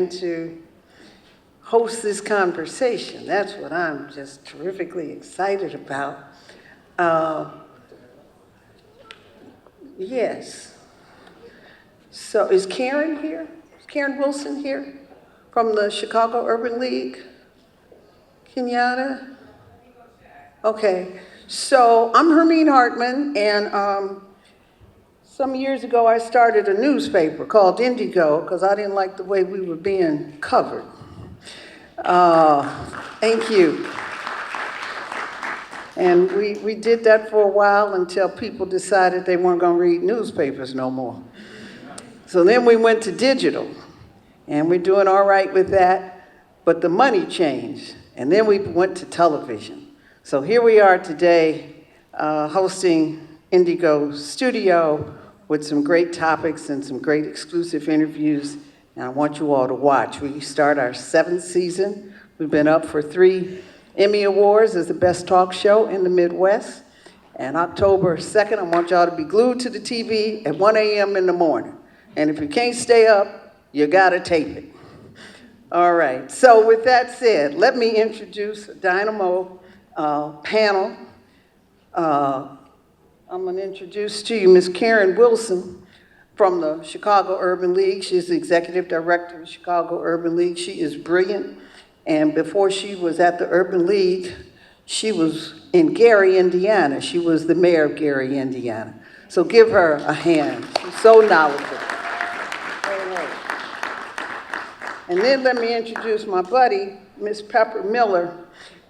and to host this conversation. That's what I'm just terrifically excited about. Yes. So is Karen here? Is Karen Wilson here from the Chicago Urban League? Kenyatta? Okay. So I'm Hermine Hartman, and some years ago I started a newspaper called Indigo because I didn't like the way we were being covered. Thank you. And we did that for a while until people decided they weren't going to read newspapers no more. So then we went to digital, and we're doing all right with that, but the money changed, and then we went to television. So here we are today, hosting Indigo Studio with some great topics and some great exclusive interviews, and I want you all to watch. We start our 7th season. We've been up for 3 Emmy Awards as the best talk show in the Midwest. And October 2nd, I want y'all to be glued to the TV at 1 a.m. in the morning. And if you can't stay up, you gotta tape it. All right, so with that said, let me introduce a Dynamo panel. I'm gonna introduce to you Ms. Karen Wilson from the Chicago Urban League. She's the executive director of Chicago Urban League. She is brilliant. And before she was at the Urban League, she was in Gary, Indiana. She was the mayor of Gary, Indiana. So give her a hand. She's so knowledgeable. And then let me introduce my buddy, Miss Pepper Miller.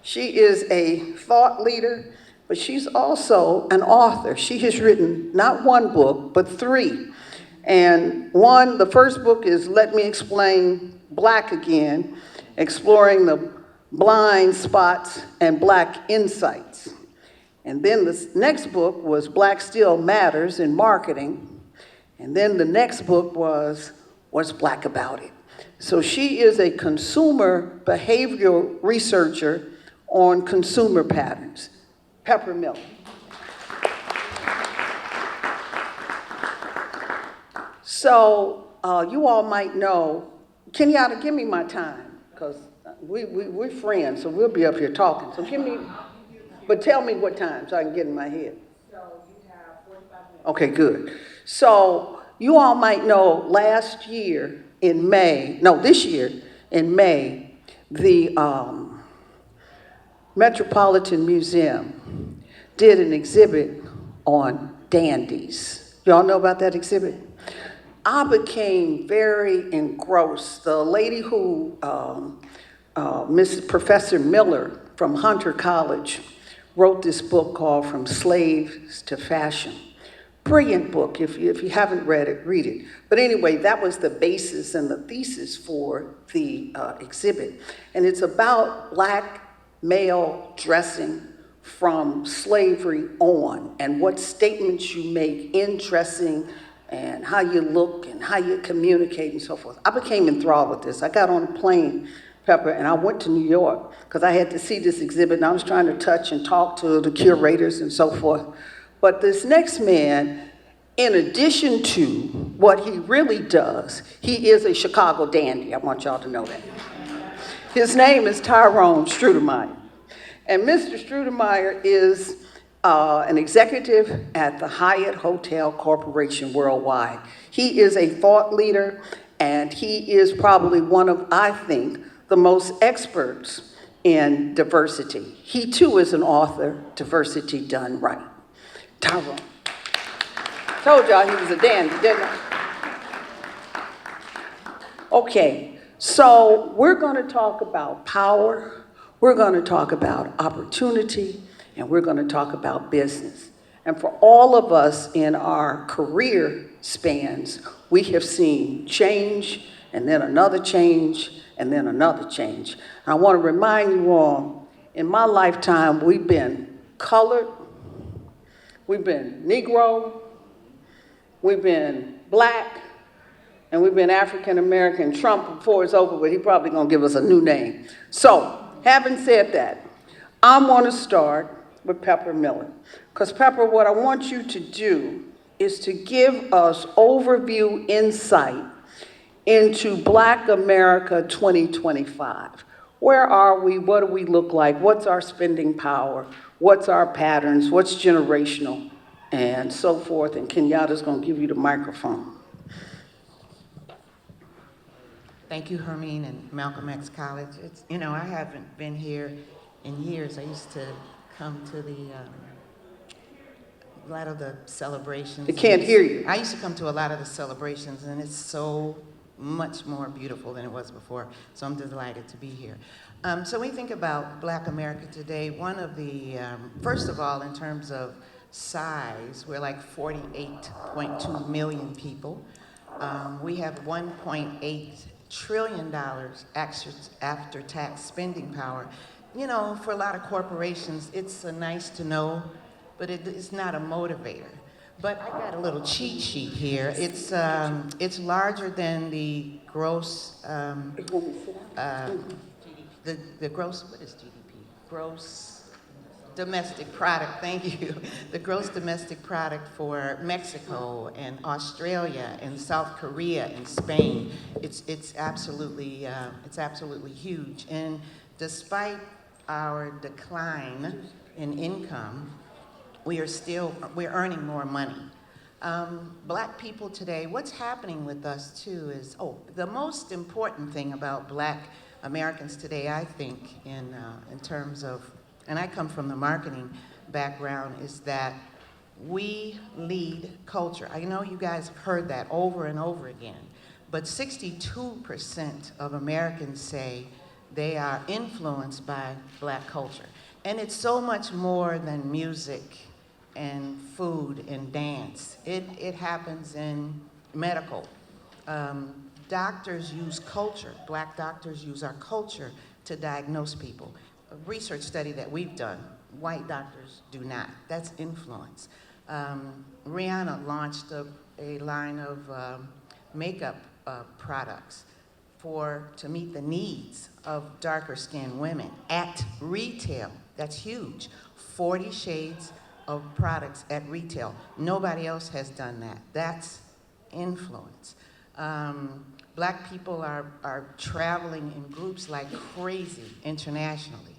She is a thought leader, but she's also an author. She has written not 1 book, but 3. And the first book is Let Me Explain Black Again, exploring the blind spots and Black insights. And then the next book was Black Still Matters in Marketing. And then the next book was What's Black About It? So she is a consumer behavioral researcher on consumer patterns. Pepper Miller. So you all might know, Kenyatta, give me my time. Because we're friends, so we'll be up here talking. So but tell me what time so I can get in my head. So you have 45 minutes. Okay, good. So you all might know this year in May, the Metropolitan Museum did an exhibit on dandies. Y'all know about that exhibit? I became very engrossed. The lady who, Professor Miller from Hunter College, wrote this book called From Slaves to Fashion. Brilliant book. If you haven't read it, read it. But anyway, that was the basis and the thesis for the exhibit. And it's about Black male dressing from slavery on and what statements you make in dressing and how you look and how you communicate and so forth. I became enthralled with this. I got on a plane, Pepper, and I went to New York because I had to see this exhibit, and I was trying to touch and talk to the curators and so forth. But this next man, in addition to what he really does, he is a Chicago dandy. I want y'all to know that. His name is Tyrone Strudemeyer. And Mr. Strudemeyer is an executive at the Hyatt Hotel Corporation Worldwide. He is a thought leader, and he is probably one of, I think, the most experts in diversity. He too is an author, Diversity Done Right. Tyrone. Told y'all he was a dandy, didn't I? Okay, so we're gonna talk about power, we're gonna talk about opportunity, and we're going to talk about business. And for all of us in our career spans, we have seen change, and then another change, and then another change. And I want to remind you all, in my lifetime, we've been colored, we've been Negro, we've been Black, and we've been African American. Trump, before it's over with, he's probably going to give us a new name. So, having said that, I want to start with Pepper Miller. Because Pepper, what I want you to do is to give us overview insight into Black America 2025. Where are we? What do we look like? What's our spending power? What's our patterns? What's generational? And so forth. And Kenyatta's going to give you the microphone. Thank you, Hermine and Malcolm X College. It's, you know, I haven't been here in years. I used to come to a lot of the celebrations. They can't hear you. I used to come to a lot of the celebrations, and it's so much more beautiful than it was before. So I'm delighted to be here. So when we think about Black America today, one of the, first of all, in terms of size, we're like 48.2 million people. We have $1.8 trillion after tax spending power. You know, for a lot of corporations, it's nice to know, but it's not a motivator. But I got a little cheat sheet here. It's larger than the gross, the gross, what is GDP? Gross domestic product, thank you. The gross domestic product for Mexico and Australia and South Korea and Spain. It's absolutely huge. And despite our decline in income, we're earning more money. Black people today, what's happening with us too is, the most important thing about Black Americans today, I think, in terms of, and I come from the marketing background, is that we lead culture. I know you guys have heard that over and over again, but 62% of Americans say they are influenced by Black culture. And it's so much more than music and food and dance. It happens in medical. Doctors use culture. Black doctors use our culture to diagnose people. A research study that we've done, white doctors do not. That's influence. Rihanna launched a line of makeup products to meet the needs of darker skinned women at retail. That's huge. 40 shades of products at retail. Nobody else has done that. That's influence. Black people are traveling in groups like crazy internationally.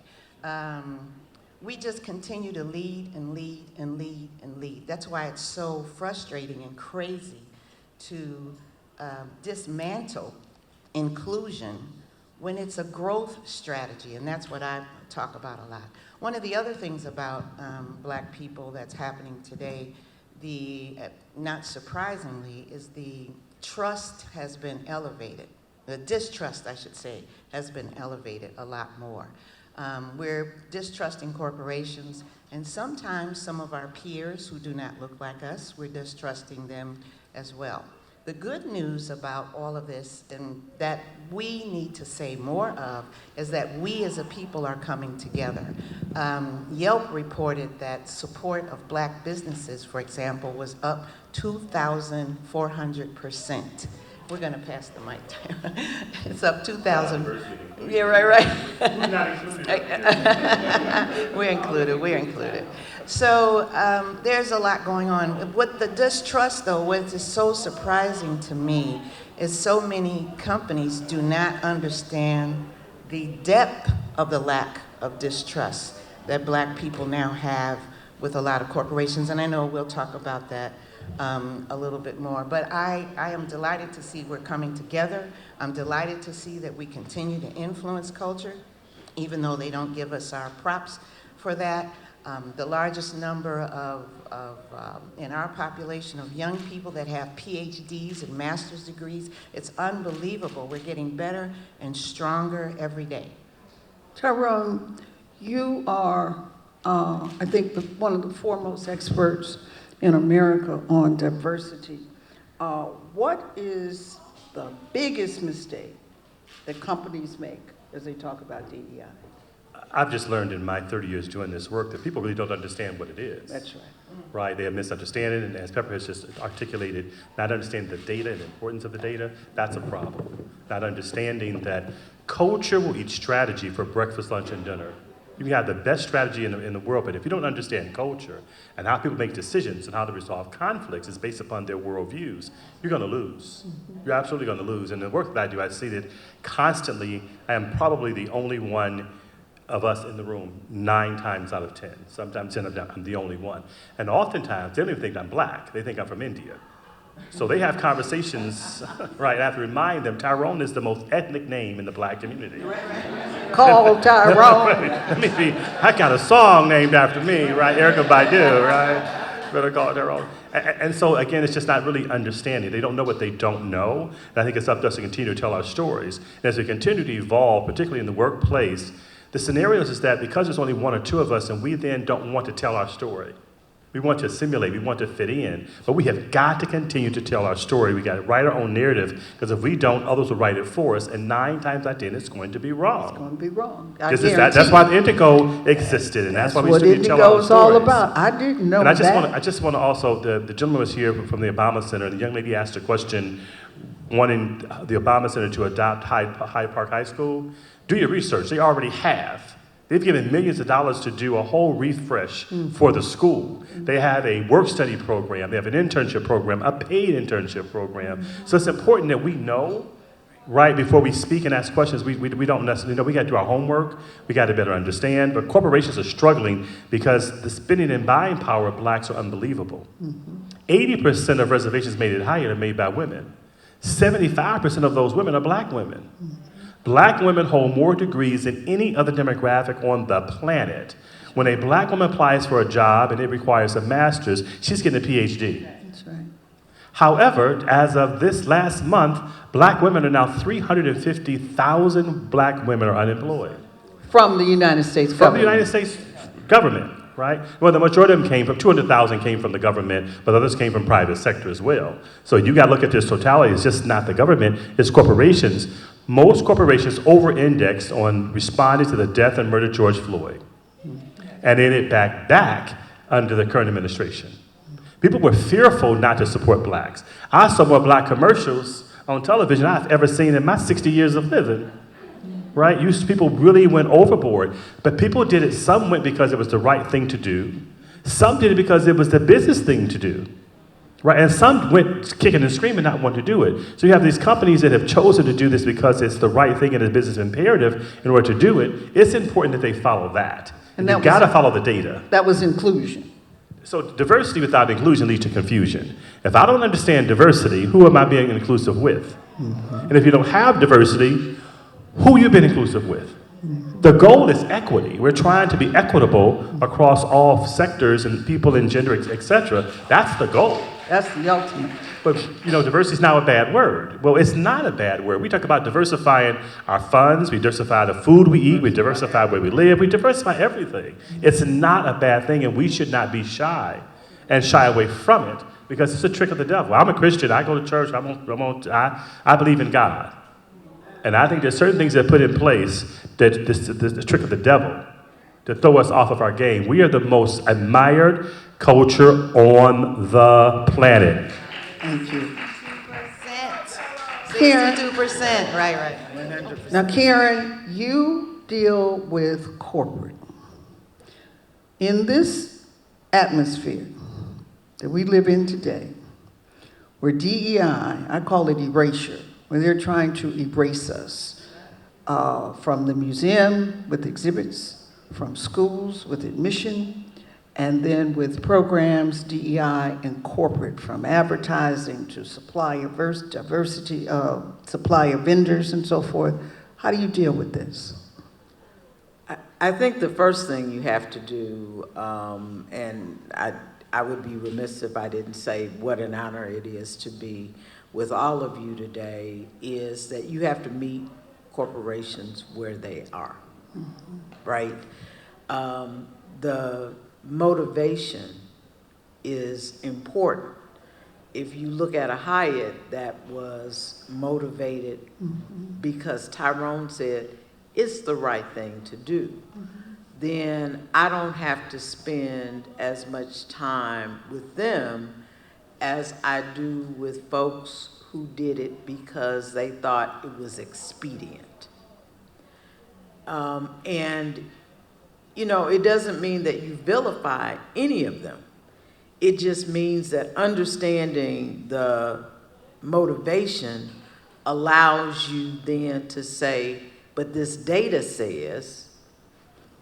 We just continue to lead and lead and lead and lead. That's why it's so frustrating and crazy to dismantle inclusion when it's a growth strategy, and that's what I talk about a lot. One of the other things about Black people that's happening today, not surprisingly, is the trust has been elevated. The distrust, I should say, has been elevated a lot more. We're distrusting corporations, and sometimes some of our peers who do not look like us, we're distrusting them as well. The good news about all of this, and that we need to say more of, is that we as a people are coming together. Yelp reported that support of Black businesses, for example, was up 2,400%. We're going to pass the mic. It's up 2,000. Yeah, right. We're not included. We're included. So there's a lot going on. What the distrust, though, what is so surprising to me is so many companies do not understand the depth of the lack of distrust that Black people now have with a lot of corporations. And I know we'll talk about that a little bit more. But I am delighted to see we're coming together. I'm delighted to see that we continue to influence culture, even though they don't give us our props for that. The largest number in our population of young people that have PhDs and master's degrees, it's unbelievable. We're getting better and stronger every day. Tyrone, you are, I think, one of the foremost experts in America on diversity. What is the biggest mistake that companies make as they talk about DEI? I've just learned in my 30 years doing this work that people really don't understand what it is. That's right. Right, they have misunderstanding, and as Pepper has just articulated, not understanding the data and the importance of the data, that's a problem. Not understanding that culture will eat strategy for breakfast, lunch, and dinner. You can have the best strategy in the world, but if you don't understand culture and how people make decisions and how to resolve conflicts is based upon their worldviews, you're going to lose. You're absolutely going to lose. And the work that I do, I see that constantly. I am probably the only one of us in the room 9 times out of 10. Sometimes 10 of them, I'm the only one. And oftentimes, they don't even think I'm black. They think I'm from India. So they have conversations, right? I have to remind them, Tyrone is the most ethnic name in the black community. Call Tyrone. I got a song named after me, right? Erica Baidu, right? Better call Tyrone. And so, again, it's just not really understanding. They don't know what they don't know. And I think it's up to us to continue to tell our stories. And as we continue to evolve, particularly in the workplace, the scenarios is that because there's only 1 or 2 of us and we then don't want to tell our story. We want to assimilate, we want to fit in, but we have got to continue to tell our story. We got to write our own narrative, because if we don't, others will write it for us, and 9 times out of 10, it's going to be wrong. It's going to be wrong. That's why the Indigo existed, and that's why we what should tell our Indigo is stories. all about. I didn't know and I that. just want to also, the gentleman was here from the Obama Center, and the young lady asked a question wanting the Obama Center to adopt Hyde Park High School. Do your research. They already have. They've given millions of dollars to do a whole refresh for the school. They have a work-study program. They have an internship program, a paid internship program. So it's important that we know, right, before we speak and ask questions. We don't necessarily know. We got to do our homework. We got to better understand. But corporations are struggling because the spending and buying power of blacks are unbelievable. 80% of reservations made at Hyatt are made by women. 75% of those women are black women. Black women hold more degrees than any other demographic on the planet. When a black woman applies for a job and it requires a master's, she's getting a PhD. That's right. However, as of this last month, black women are now 350,000 black women are unemployed. From the United States From the government. United States government, right? Well, the majority of them came from, 200,000 came from the government, but others came from private sector as well. So you got to look at this totality. It's just not the government, it's corporations. Most corporations over-indexed on responding to the death and murder of George Floyd, and then it back under the current administration. People were fearful not to support blacks. I saw more black commercials on television I've ever seen in my 60 years of living. Right? People really went overboard, but people did it. Some went because it was the right thing to do. Some did it because it was the business thing to do. Right? And some went kicking and screaming, not wanting to do it. So you have these companies that have chosen to do this because it's the right thing and a business imperative in order to do it. It's important that they follow that. And you've got to follow the data. That was inclusion. So diversity without inclusion leads to confusion. If I don't understand diversity, who am I being inclusive with? And if you don't have diversity, who you been inclusive with? The goal is equity. We're trying to be equitable across all sectors and people and gender, et cetera. That's the goal. That's the ultimate. But, diversity is now a bad word. Well, it's not a bad word. We talk about diversifying our funds, we diversify the food we eat, we diversify where we live, we diversify everything. It's not a bad thing, and we should not be shy and shy away from it because it's a trick of the devil. I'm a Christian, I go to church, I believe in God. And I think there's certain things that are put in place that the trick of the devil to throw us off of our game. We are the most admired culture on the planet. Thank you. 62%, right. Now, Karen, you deal with corporate. In this atmosphere that we live in today, where DEI, I call it erasure, where they're trying to erase us from the museum with exhibits, from schools with admission, and then with programs, DEI and corporate, from advertising to supplier diversity, supplier vendors and so forth. How do you deal with this? I think the first thing you have to do, and I would be remiss if I didn't say what an honor it is to be with all of you today, is that you have to meet corporations where they are, right? The motivation is important. If you look at a Hyatt that was motivated because Tyrone said it's the right thing to do, then I don't have to spend as much time with them as I do with folks who did it because they thought it was expedient. And you know, it doesn't mean that you vilify any of them. It just means that understanding the motivation allows you then to say, but this data says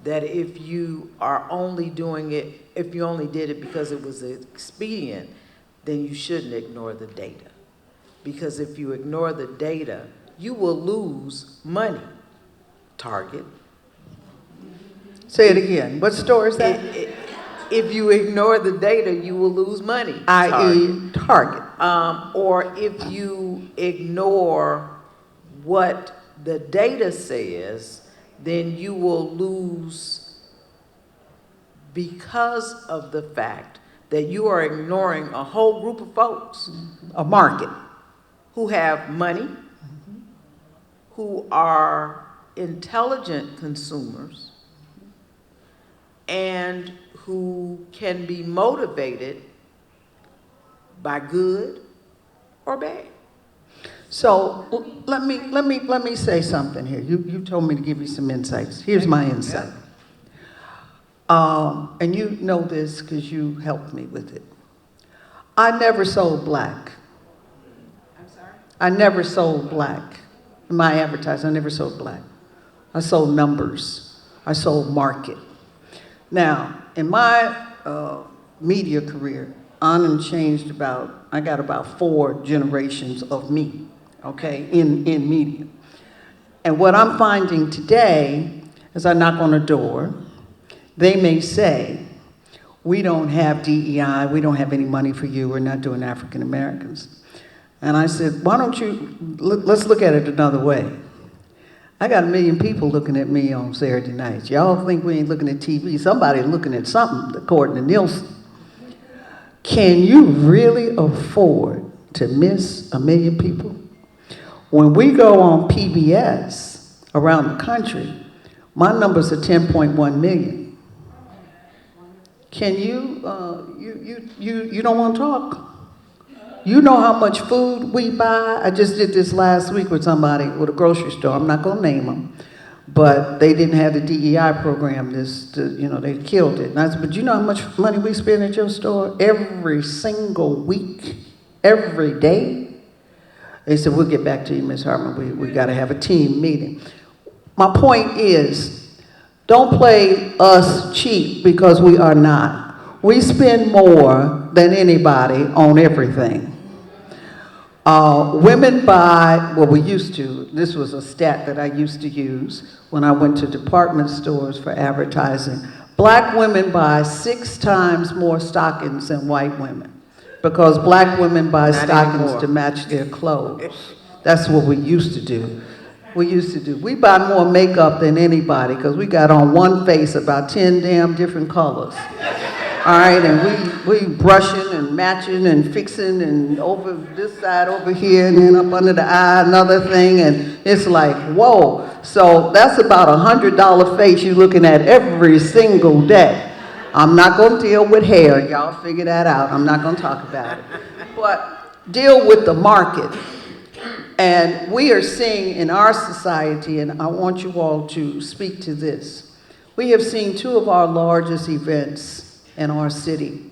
that if you are only doing it, if you only did it because it was expedient, then you shouldn't ignore the data. Because if you ignore the data, you will lose money. Target. Say it again. What store is that? If you ignore the data, you will lose money. I.e. Target. Or if you ignore what the data says, then you will lose because of the fact that you are ignoring a whole group of folks. A market. Who have money, who are intelligent consumers, and who can be motivated by good or bad. So let me say something here. You told me to give you some insights. Here's my insight. And you know this because you helped me with it. I never sold black. I'm sorry? I never sold black. In my advertising, I never sold black. I sold numbers. I sold market. Now, in my media career, on and changed I got about 4 generations of me, okay, in media. And what I'm finding today, as I knock on a door, they may say, we don't have DEI, we don't have any money for you, we're not doing African Americans. And I said, why don't you, let's look at it another way. I got 1 million people looking at me on Saturday nights. Y'all think we ain't looking at TV? Somebody looking at something, according to Nielsen. Can you really afford to miss 1 million people? When we go on PBS around the country, my numbers are 10.1 million. Can you don't want to talk? You know how much food we buy? I just did this last week with somebody with a grocery store. I'm not going to name them. But they didn't have the DEI program. They killed it. And I said, but you know how much money we spend at your store? Every single week, every day? They said, we'll get back to you, Ms. Hartman. We got to have a team meeting. My point is, don't play us cheap because we are not. We spend more than anybody on everything. Women buy, well, we used to, this was a stat that I used to use when I went to department stores for advertising. Black women buy 6 times more stockings than white women because black women buy Not stockings anymore. to match their clothes. That's what we used to do. We buy more makeup than anybody because we got on one face about 10 damn different colors. All right, and we brushing and matching and fixing and over this side over here and then up under the eye another thing, and it's like, whoa. So that's about $100 face you're looking at every single day. I'm not going to deal with hair. Y'all figure that out. I'm not going to talk about it. But deal with the market. And we are seeing in our society, and I want you all to speak to this, we have seen 2 of our largest events in our city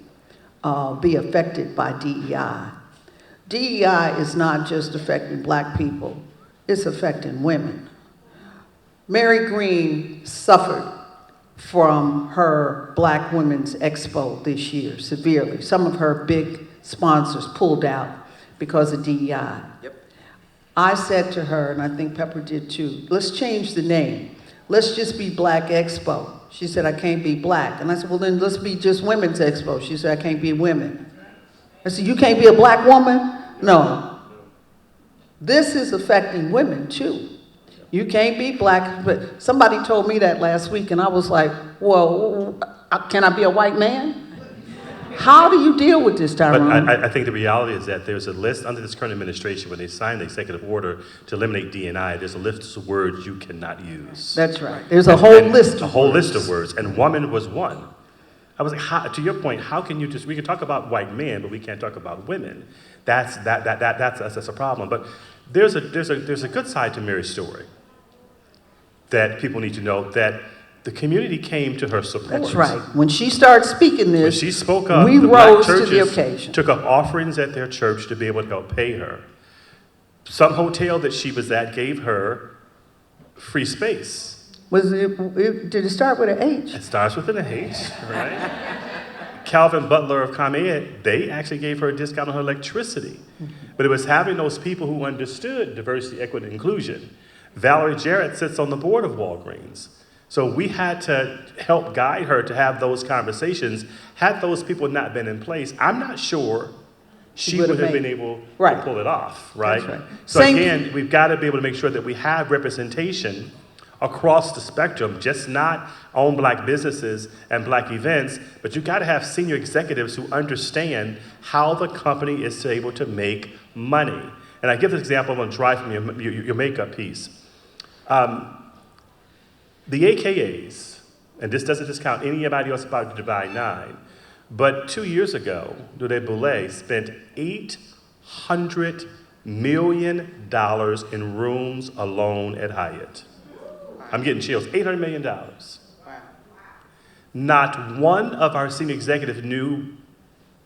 be affected by DEI. DEI is not just affecting black people, it's affecting women. Mary Green suffered from her Black Women's Expo this year severely. Some of her big sponsors pulled out because of DEI. Yep. I said to her, and I think Pepper did too, let's change the name. Let's just be Black Expo. She said, I can't be black. And I said, well, then let's be just Women's Expo. She said, I can't be women. I said, you can't be a black woman? No. This is affecting women too. You can't be black. But somebody told me that last week, and I was like, well, can I be a white man? How do you deal with this, Tyrone? But I think the reality is that there's a list under this current administration when they signed the executive order to eliminate D&I, there's a list of words you cannot use. That's right. There's a whole list of A whole words. list of words, and woman was one. I was like, to your point, how can you we can talk about white men, but we can't talk about women. That's a problem. But there's a good side to Mary's story that people need to know, that the community came to her support. That's right. When she started speaking When this, she spoke up, we the black rose to the churches occasion. took up offerings at their church to be able to help pay her. Some hotel that she was at gave her free space. Did it start with an H? It starts with an H, right? Calvin Butler of ComEd, they actually gave her a discount on her electricity. But it was having those people who understood diversity, equity, and inclusion. Valerie Jarrett sits on the board of Walgreens. So we had to help guide her to have those conversations. Had those people not been in place, I'm not sure she would have been able to pull it off, right? That's right. So again, we've got to be able to make sure that we have representation across the spectrum, just not on black businesses and black events, but you got to have senior executives who understand how the company is able to make money. And I give this example, I'm going to drive from your makeup piece. The AKAs, and this doesn't discount anybody else about the Divine Nine, but 2 years ago, Dode Boulay spent $800 million in rooms alone at Hyatt. I'm getting chills, $800 million. Wow. Not one of our senior executives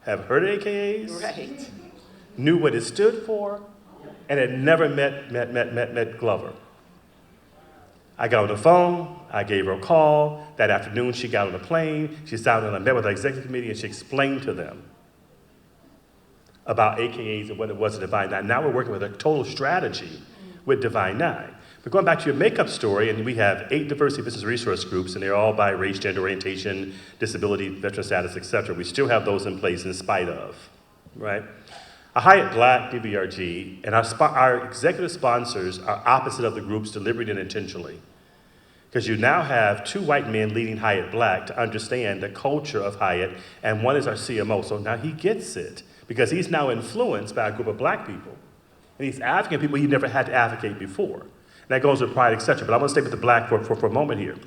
have heard of AKAs, Right. knew what it stood for, and had never met Glover. I got on the phone, I gave her a call. That afternoon, she got on a plane. She sat down and met with the executive committee, and she explained to them about AKAs and what it was at Divine Nine. Now we're working with a total strategy with Divine Nine. But going back to your makeup story, and we have 8 diversity business resource groups, and they're all by race, gender orientation, disability, veteran status, et cetera. We still have those in place in spite of, right? A Hyatt Black DBRG, and our executive sponsors are opposite of the groups deliberately and intentionally. Because you now have 2 white men leading Hyatt Black to understand the culture of Hyatt, and one is our CMO. So now he gets it, because he's now influenced by a group of black people. And he's advocating people he never had to advocate before. And that goes with pride, et cetera. But I want to stay with the black for a moment here.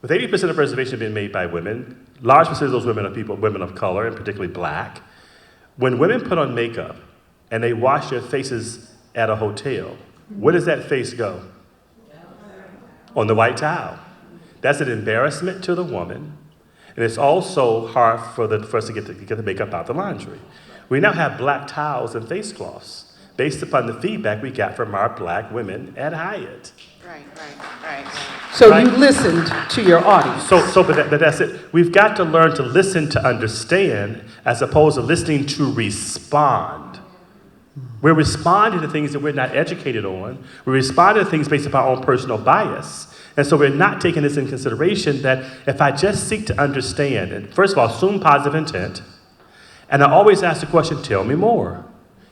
With 80% of reservations being made by women, large percentage of those women are women of color, and particularly black. When women put on makeup and they wash their faces at a hotel, where does that face go? On the white towel. That's an embarrassment to the woman, and it's also hard for us to get the makeup out the laundry. We now have black towels and face cloths based upon the feedback we got from our black women at Hyatt. Right. So you listened to your audience. But that's it. We've got to learn to listen to understand as opposed to listening to respond. We're responding to things that we're not educated on. We're responding to things based upon our own personal bias. And so we're not taking this in consideration that if I just seek to understand, and first of all, assume positive intent, and I always ask the question, tell me more.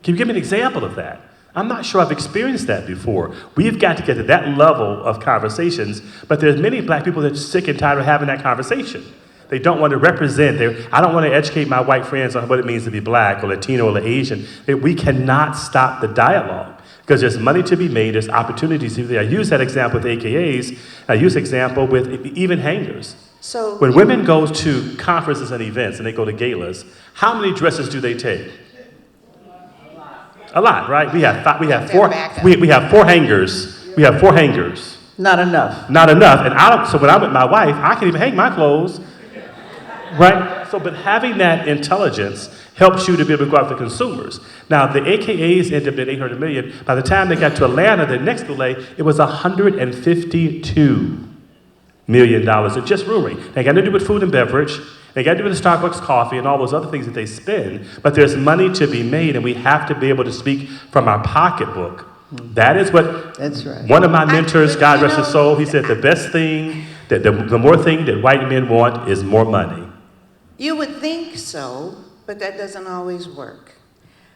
Can you give me an example of that? I'm not sure I've experienced that before. We've got to get to that level of conversations, but there's many black people that are sick and tired of having that conversation. They don't want to represent. I don't want to educate my white friends on what it means to be black or Latino or Asian. We cannot stop the dialogue because there's money to be made, there's opportunities to be there. I use that example with AKAs. I use the example with even hangers. So when women go to conferences and events and they go to galas, how many dresses do they take? A lot, right? We have 4 hangers. We have 4 hangers. Not enough. Not enough. And so when I'm with my wife, I can even hang my clothes. Right? So, but having that intelligence helps you to be able to go after consumers. Now, the AKAs ended up at $800 million. By the time they got to Atlanta, the next delay, it was $152 million in just rooming. They got to do with food and beverage. They got to do with the Starbucks coffee and all those other things that they spend. But there's money to be made, and we have to be able to speak from our pocketbook. That is what one of my mentors, God rest his soul, he said the best thing, the more thing that white men want is more money. you would think so, but that doesn't always work.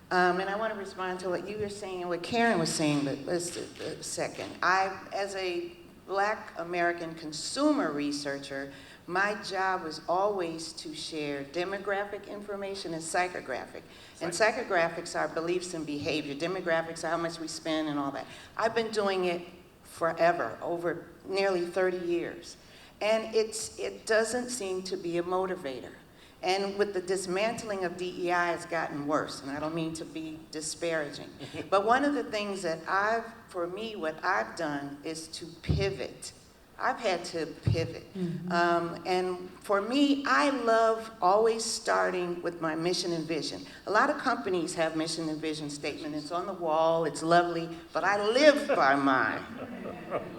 And I want to respond to what you were saying and what Karen was saying, but just a second. As a Black American consumer researcher, my job was always to share demographic information and psychographic. And psychographics are beliefs and behavior. Demographics are how much we spend and all that. I've been doing it forever, over nearly 30 years. And it doesn't seem to be a motivator. And with the dismantling of DEI, it's gotten worse, and I don't mean to be disparaging. But one of the things that what I've done is to pivot I've had to pivot. And for me, I love always starting with my mission and vision. A lot of companies have mission and vision statement. It's on the wall, it's lovely, but I live by mine.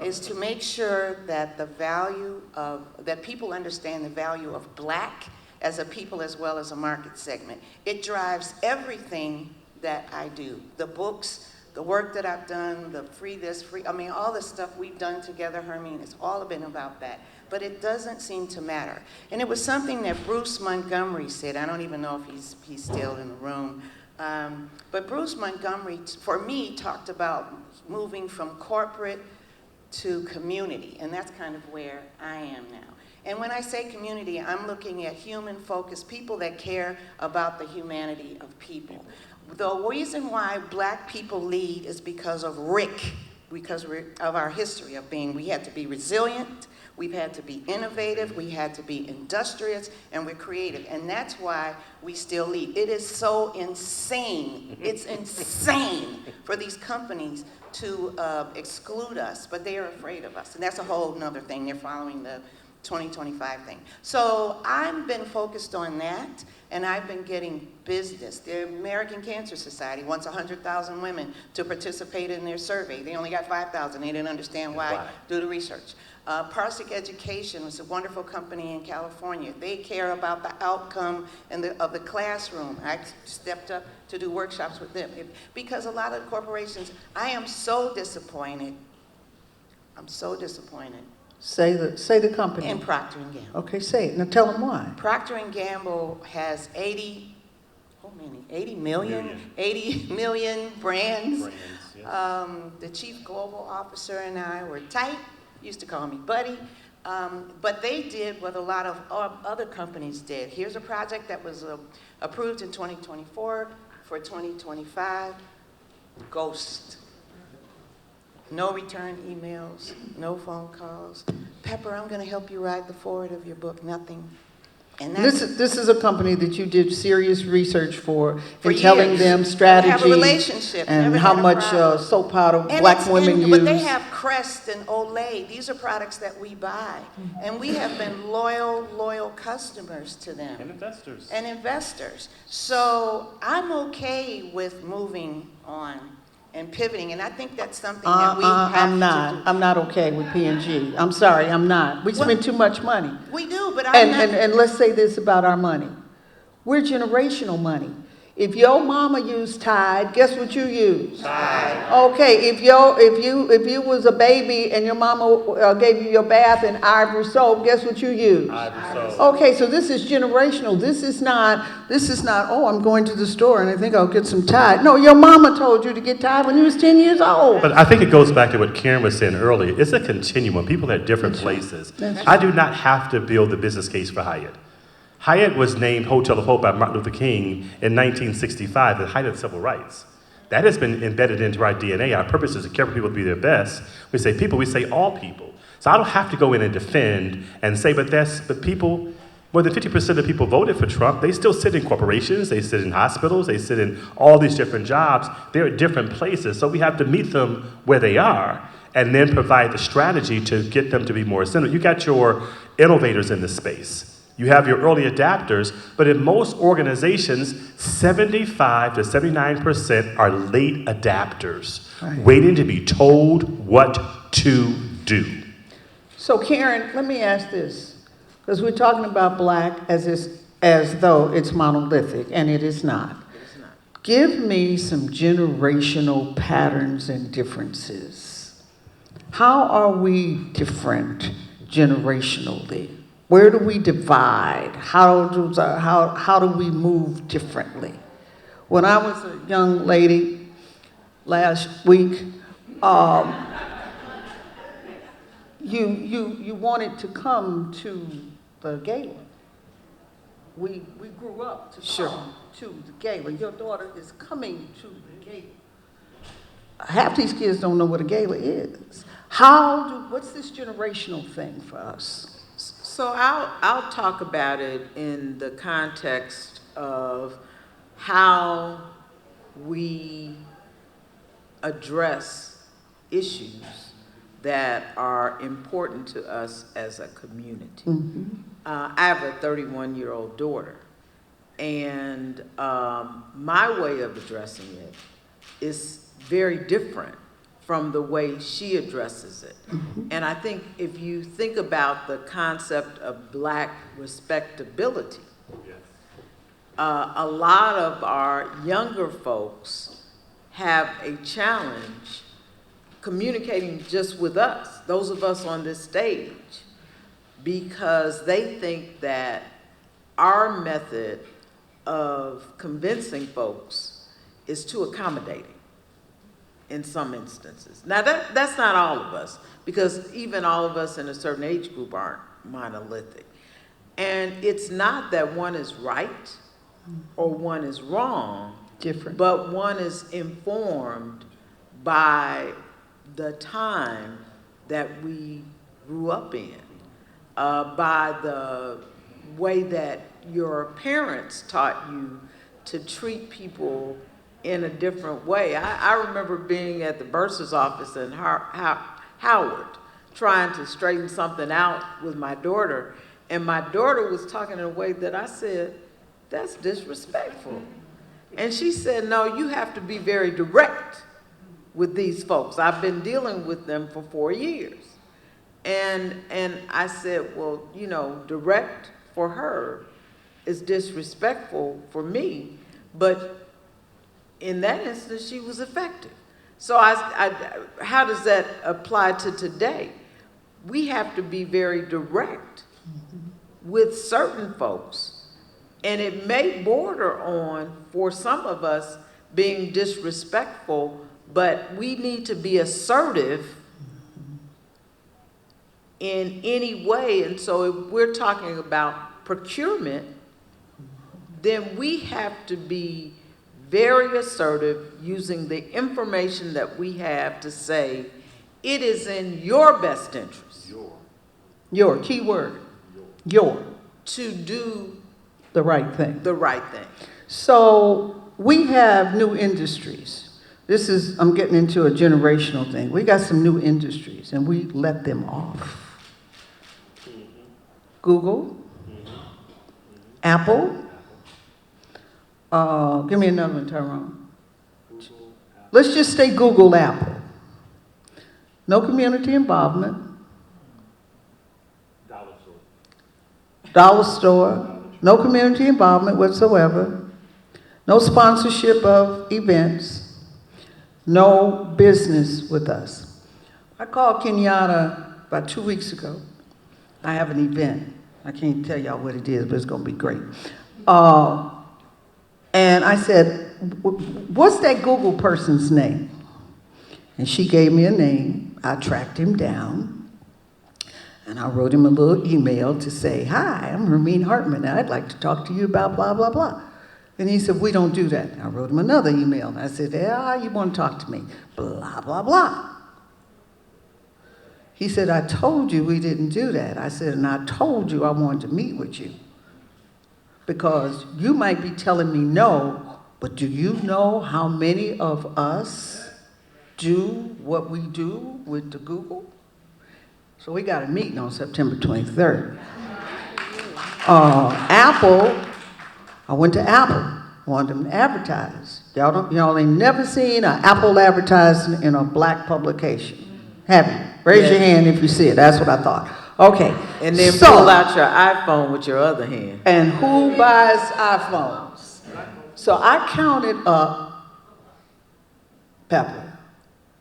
Is to make sure that that people understand the value of Black as a people as well as a market segment. It drives everything that I do. The books, the work that I've done, the free this, free, I mean, all the stuff we've done together, Hermine, it's all been about that. But it doesn't seem to matter. And it was something that Bruce Montgomery said. I don't even know if he's still in the room. But Bruce Montgomery, for me, talked about moving from corporate to community. And that's kind of where I am now. And when I say community, I'm looking at human-focused people that care about the humanity of people. The reason why Black people lead is because of Rick, because of our history of being, we had to be resilient, we've had to be innovative, we had to be industrious, and we're creative. And that's why we still lead. It is so insane, it's insane for these companies to exclude us, but they are afraid of us. And that's a whole nother thing. They're following the 2025 thing. So I've been focused on that, and I've been getting business. The American Cancer Society wants 100,000 women to participate in their survey. They only got 5,000. They didn't understand why. Do the research. Parsec Education was a wonderful company in California. They care about the outcome of the classroom. I stepped up to do workshops with them. Because a lot of corporations, I am so disappointed. I'm so disappointed. Say the company. In Procter & Gamble. Okay, say it. Now tell them why. Procter & Gamble has 80 million brands. Yes. The chief global officer and I were tight, used to call me buddy, but they did what a lot of other companies did. Here's a project that was approved in 2024 for 2025, ghost. No return emails, no phone calls. Pepper, I'm going to help you write the forward of your book. Nothing. And that's This is a company that you did serious research for years. telling them strategy Have a relationship. and Never how had a much problem. soap powder And Black it's women use. But they have Crest and Olay. These are products that we buy. And we have been loyal customers to them. And investors. And investors. So I'm okay with moving on and pivoting, and I think that's something that we have to do. I'm not okay with P&G. I'm sorry, I'm not. We spend too much money. We do, but I'm not. And let's say this about our money. We're generational money. If your mama used Tide, guess what you use? Tide. Okay, if you was a baby and your mama gave you your bath in Ivory soap, guess what you use? Ivory soap. Okay, so this is generational. This is not, oh, I'm going to the store and I think I'll get some Tide. No, your mama told you to get Tide when you was 10 years old. But I think it goes back to what Karen was saying earlier. It's a continuum. People at different places. I do not have to build the business case for Hyatt. Hyatt was named Hotel of Hope by Martin Luther King in 1965, the height of civil rights. That has been embedded into our DNA. Our purpose is to care for people to be their best. We say people, we say all people. So I don't have to go in and defend and say, but people, more than 50% of people voted for Trump. They still sit in corporations, they sit in hospitals, they sit in all these different jobs. They're at different places, so we have to meet them where they are and then provide the strategy to get them to be more centered. You got your innovators in the space. You have your early adapters, but in most organizations, 75 to 79% are late adapters, waiting to be told what to do. So Karen, let me ask this, because we're talking about Black as though it's monolithic, and it is not. It's not. Give me some generational patterns and differences. How are we different generationally? Where do we divide? How do we move differently? When I was a young lady last week, you wanted to come to the gala. We grew up to come to the gala. Your daughter is coming to the gala. Half these kids don't know what a gala is. What's this generational thing for us? So I'll talk about it in the context of how we address issues that are important to us as a community. I have a 31-year-old daughter, and my way of addressing it is very different from the way she addresses it. And I think if you think about the concept of Black respectability, a lot of our younger folks have a challenge communicating just with us, those of us on this stage, because they think that our method of convincing folks is too accommodating in some instances. Now that's not all of us, because even all of us in a certain age group aren't monolithic. And it's not that one is right or one is wrong, Different. but one is informed by the time that we grew up in, by the way that your parents taught you to treat people in a different way. I remember being at the bursar's office in Howard, trying to straighten something out with my daughter, and my daughter was talking in a way that I said, that's disrespectful. And she said, no, you have to be very direct with these folks. I've been dealing with them for 4 years. And I said, well, you know, direct for her is disrespectful for me, but in that instance, she was effective. So how does that apply to today? We have to be very direct with certain folks, and it may border on, for some of us, being disrespectful, but we need to be assertive in any way. And so if we're talking about procurement, then we have to be very assertive using the information that we have to say, it is in your best interest. Your key word. Your. To do The right thing. the right thing. So we have new industries. This is, I'm getting into a generational thing. We got some new industries and we let them off. Google, Apple, give me another one, Tyrone. Let's just say Google, Apple. No community involvement. Dollar store. No community involvement whatsoever. No sponsorship of events. No business with us. I called Kenyatta about 2 weeks ago. I have an event. I can't tell y'all what it is, but it's going to be great. And I said, what's that Google person's name? And she gave me a name. I tracked him down. And I wrote him a little email to say, hi, I'm Hermine Hartman, and I'd like to talk to you about blah, blah, blah. And he said, we don't do that. And I wrote him another email. And I said, yeah, you want to talk to me? Blah, blah, blah. He said, I told you we didn't do that. I said, and I told you I wanted to meet with you. Because you might be telling me no, but do you know how many of us do what we do with the Google? So we got a meeting on September 23rd. Apple, I went to Apple, wanted them to advertise. Y'all ain't never seen an Apple advertising in a Black publication, have you? Raise your hand if you see it. That's what I thought. Okay. And then pull out your iPhone with your other hand. And who buys iPhones? So I counted up, Pepper,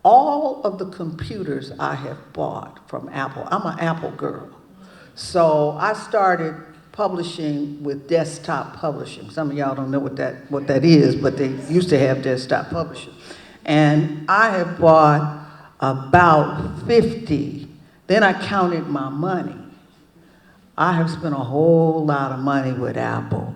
all of the computers I have bought from Apple. I'm an Apple girl. So I started publishing with desktop publishing. Some of y'all don't know what that is, but they used to have desktop publishing. And I have bought about 50. Then I counted my money. I have spent a whole lot of money with Apple.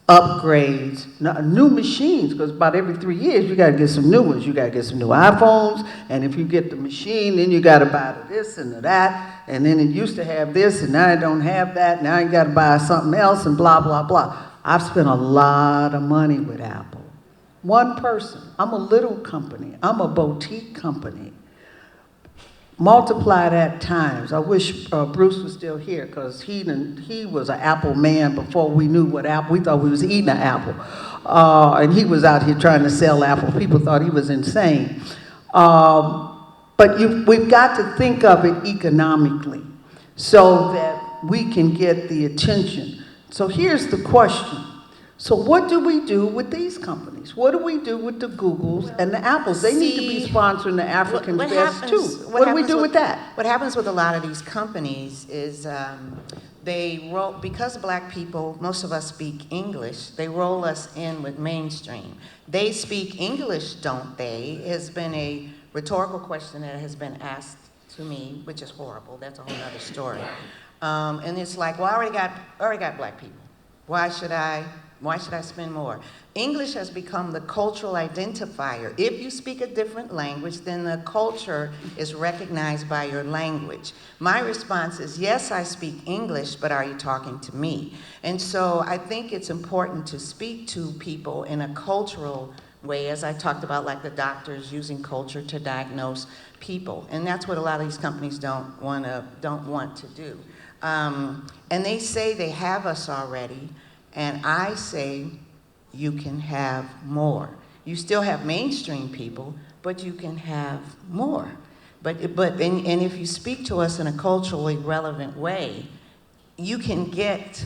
Upgrades, new machines, because about every 3 years you got to get some new ones. You got to get some new iPhones, and if you get the machine, then you got to buy this and that, and then it used to have this, and now it don't have that. Now you got to buy something else, and blah, blah, blah. I've spent a lot of money with Apple. One person. I'm a little company. I'm a boutique company. multiply that times. I wish Bruce was still here, because he was an apple man before we knew what apple. We thought we was eating an apple, and he was out here trying to sell apple. People thought he was insane. But we've got to think of it economically so that we can get the attention. So here's the question. So what do we do with these companies? What do we do with the Googles and the Apples? They need to be sponsoring the African best too. What do we do with that? What happens with a lot of these companies is because black people, most of us speak English, they roll us in with mainstream. They speak English, don't they? Has been a rhetorical question that has been asked to me, which is horrible. That's a whole other story. And it's like, well, I already got black people. Why should I spend more? English has become the cultural identifier. If you speak a different language, then the culture is recognized by your language. My response is, yes, I speak English, but are you talking to me? And so I think it's important to speak to people in a cultural way, as I talked about, like the doctors using culture to diagnose people. And that's what a lot of these companies don't want to do. And they say they have us already. And I say, you can have more. You still have mainstream people, but you can have more. And if you speak to us in a culturally relevant way, you can get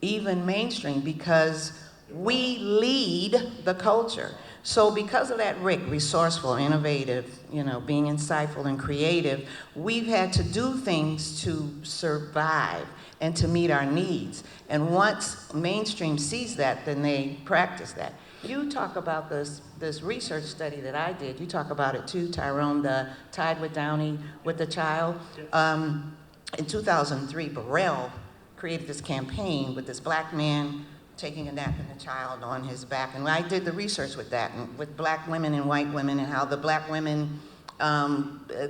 even mainstream, because we lead the culture. So because of that, Rick, resourceful, innovative, being insightful and creative, we've had to do things to survive and to meet our needs. And once mainstream sees that, then they practice that. You talk about this research study that I did. You talk about it too, Tyrone, the Tied with Downey with the Child. In 2003, Burrell created this campaign with this black man taking a nap and a child on his back. And I did the research with that, and with black women and white women, and how the black women, black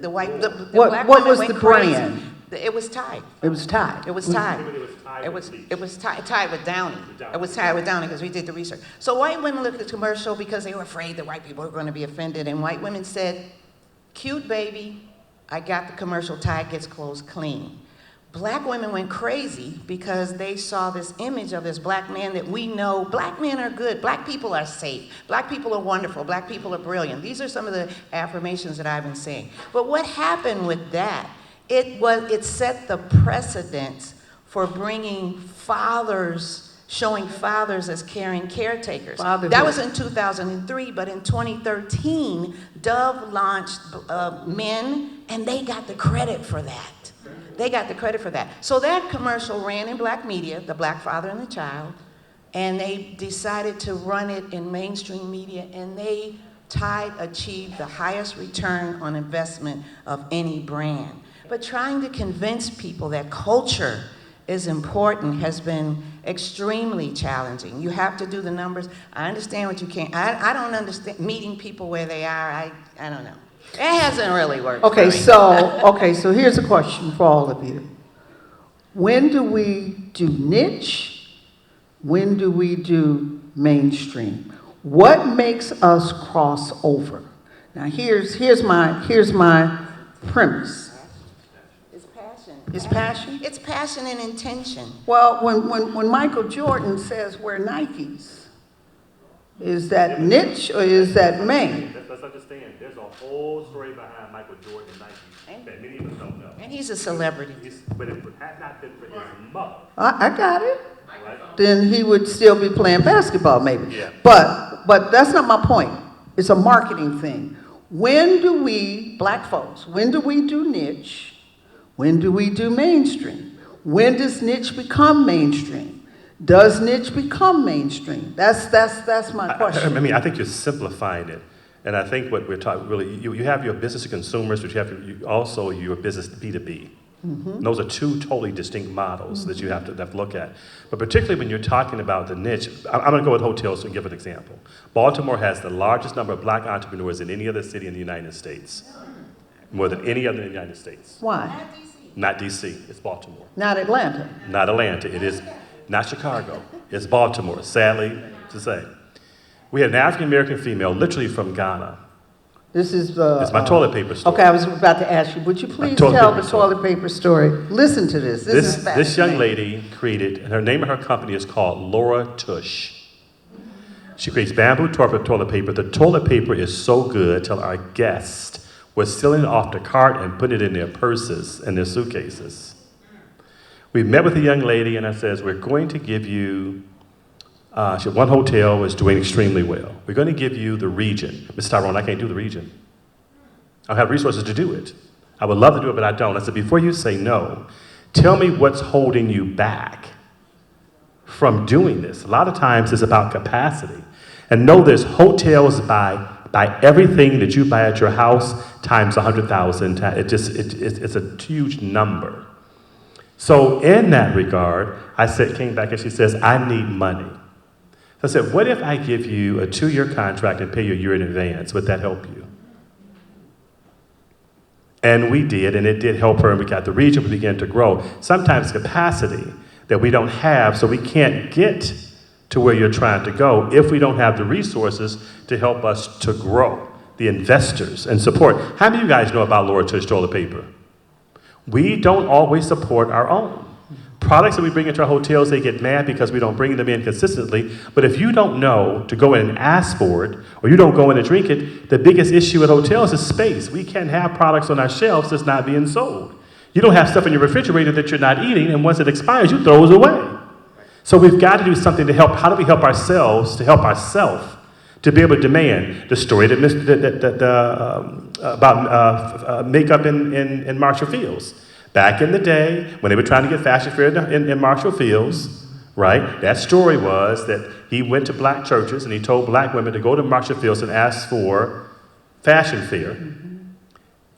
What women was went the crazy. brand? It was Tied. It was Tied. It was Tied. It was tied with Downey. It was tied with Downey because we did the research. So white women looked at the commercial because they were afraid that white people were going to be offended, and white women said, "Cute baby, I got the commercial. Tide gets clothes clean." Black women went crazy because they saw this image of this black man that we know, black men are good, black people are safe, black people are wonderful, black people are brilliant. These are some of the affirmations that I've been saying. But what happened with that, it set the precedence for bringing fathers, showing fathers as caring caretakers. Fatherhood. That was in 2003, but in 2013, Dove launched Men, and they got the credit for that. They got the credit for that. So that commercial ran in black media, the black father and the child, and they decided to run it in mainstream media, and Tide achieved the highest return on investment of any brand. But trying to convince people that culture is important has been extremely challenging. You have to do the numbers. I understand what you can't. I don't understand meeting people where they are. I don't know. It hasn't really worked. Okay, for me. so here's a question for all of you. When do we do niche? When do we do mainstream? What makes us cross over? Now here's my premise. It's passion. It's passion? It's passion and intention. Well, when Michael Jordan says wear Nikes, is that niche or is that main? Let's understand, there's a whole story behind Michael Jordan and Nike that many of us don't know. And he's a celebrity. But if it had not been for his mother, I got it. right? Then he would still be playing basketball maybe. Yeah. But that's not my point. It's a marketing thing. When do we, black folks, when do we do niche? When do we do mainstream? When does niche become mainstream? Does niche become mainstream? That's my question. I think you're simplifying it. And I think what we're talking, really, you have your business to consumers, but you have also your business B2B. Mm-hmm. Those are two totally distinct models that you have to look at. But particularly when you're talking about the niche, I'm going to go with hotels to give an example. Baltimore has the largest number of black entrepreneurs than any other city in the United States. More than any other in the United States. Why? Not D.C., it's Baltimore. Not Atlanta. Not Atlanta, it is not Chicago, it's Baltimore, sadly to say. We had an African-American female, literally from Ghana, This is It's my toilet paper story. Okay, I was about to ask you, would you please toilet tell paper the story. toilet paper story? Listen to this. This is fascinating. This young lady created, and her name of her company is called Laura Tush. She creates bamboo toilet paper. The toilet paper is so good till our guests were stealing it off the cart and putting it in their purses and their suitcases. We met with the young lady, and I says, we're going to give you, one hotel was doing extremely well. We're going to give you the region. Ms. Tyrone, I can't do the region. I don't have resources to do it. I would love to do it, but I don't. I said, before you say no, tell me what's holding you back from doing this. A lot of times it's about capacity. And know this, hotels buy everything that you buy at your house times 100,000. It's a huge number. So in that regard, came back and she says, I need money. So I said, what if I give you a 2-year contract and pay you a year in advance? Would that help you? And we did, and it did help her, and we got the region, we began to grow. Sometimes capacity that we don't have, so we can't get to where you're trying to go if we don't have the resources to help us to grow, the investors and support. How many of you guys know about Laura Tush toilet paper? We don't always support our own. Products that we bring into our hotels, they get mad because we don't bring them in consistently. But if you don't know to go in and ask for it, or you don't go in and drink it, the biggest issue at hotels is space. We can't have products on our shelves that's not being sold. You don't have stuff in your refrigerator that you're not eating, and once it expires, you throw it away. So we've got to do something to help. How do we help ourselves to help ourselves to be able to demand the story about makeup in Marshall Fields? Back in the day, when they were trying to get fashion fair in Marshall Fields, right? That story was that he went to black churches and he told black women to go to Marshall Fields and ask for fashion fair.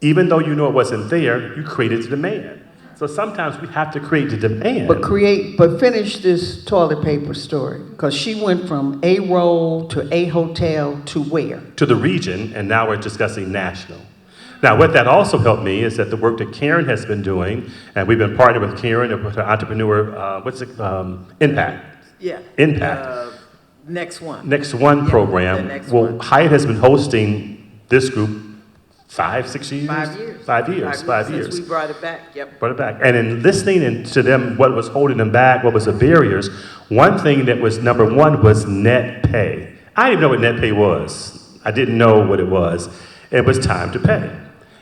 Even though you know it wasn't there, you created the demand. So sometimes we have to create the demand. But finish this toilet paper story, because she went from a roll to a hotel to where? To the region, and now we're discussing national. Now, what that also helped me is that the work that Karen has been doing, and we've been partnered with Karen and with her entrepreneur, Impact. Yeah. Impact. Next one. Next One Yeah, program. the next Well, one. Hyatt has been hosting this group 5-6 years? 5 years. 5 years, 5 years. Since we brought it back, yep. Brought it back. And in listening to them, what was holding them back, what was the barriers, one thing that was number one was net pay. I didn't even know what net pay was. I didn't know what it was. It was time to pay.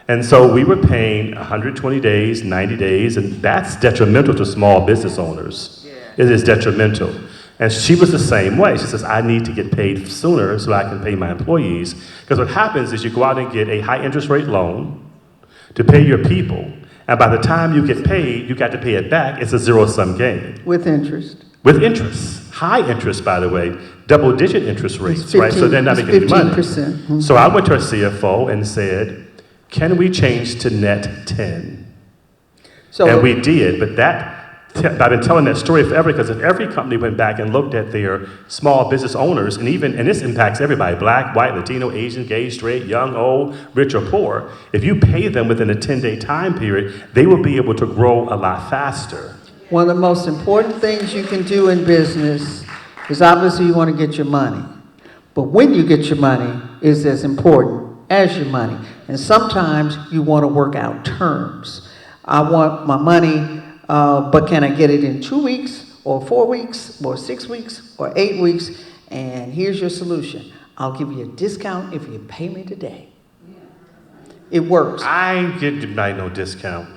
And so we were paying 120 days, 90 days, and that's detrimental to small business owners. Yeah. It is detrimental. And she was the same way. She says, I need to get paid sooner so I can pay my employees. Because what happens is you go out and get a high interest rate loan to pay your people. And by the time you get paid, you got to pay it back. It's a zero-sum game. With interest. With interest. High interest, by the way. Double-digit interest rates, right? So they're not It's making any money. 15%. Mhm. So I went to our CFO and said, can we change to net 10? So And we did, but I've been telling that story forever, because if every company went back and looked at their small business owners, and this impacts everybody, black, white, Latino, Asian, gay, straight, young, old, rich or poor, if you pay them within a 10-day time period, they will be able to grow a lot faster. one of the most important things you can do in business is obviously you want to get your money. But when you get your money is as important as your money. And sometimes you want to work out terms. I want my money, but can I get it in 2 weeks or 4 weeks or 6 weeks or 8 weeks? And here's your solution. I'll give you a discount if you pay me today. It works. I ain't getting no discount.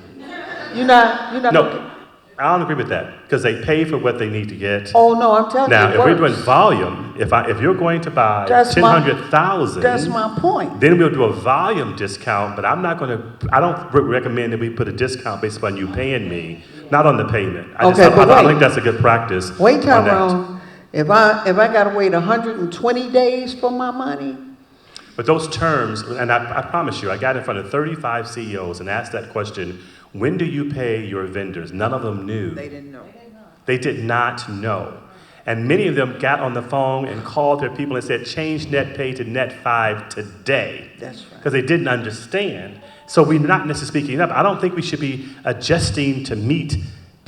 You're not. No, I don't agree with that, because they pay for what they need to get. Oh no, I'm telling Now, you, if it we're works. doing volume, if you're going to buy That's 100,000, That's my point. then we'll do a volume discount, but I don't recommend that we put a discount based upon you paying me, not on the payment. I don't wait. think that's a good practice. Wait, on that. Tyrone. If I gotta wait 120 days for my money, But those terms, and I promise you, I got in front of 35 CEOs and asked that question, when do you pay your vendors? None of them knew. They didn't know. They did not know. And many of them got on the phone and called their people and said, change net pay to net 5 today. That's right. Because they didn't understand. So we're not necessarily speaking up. I don't think we should be adjusting to meet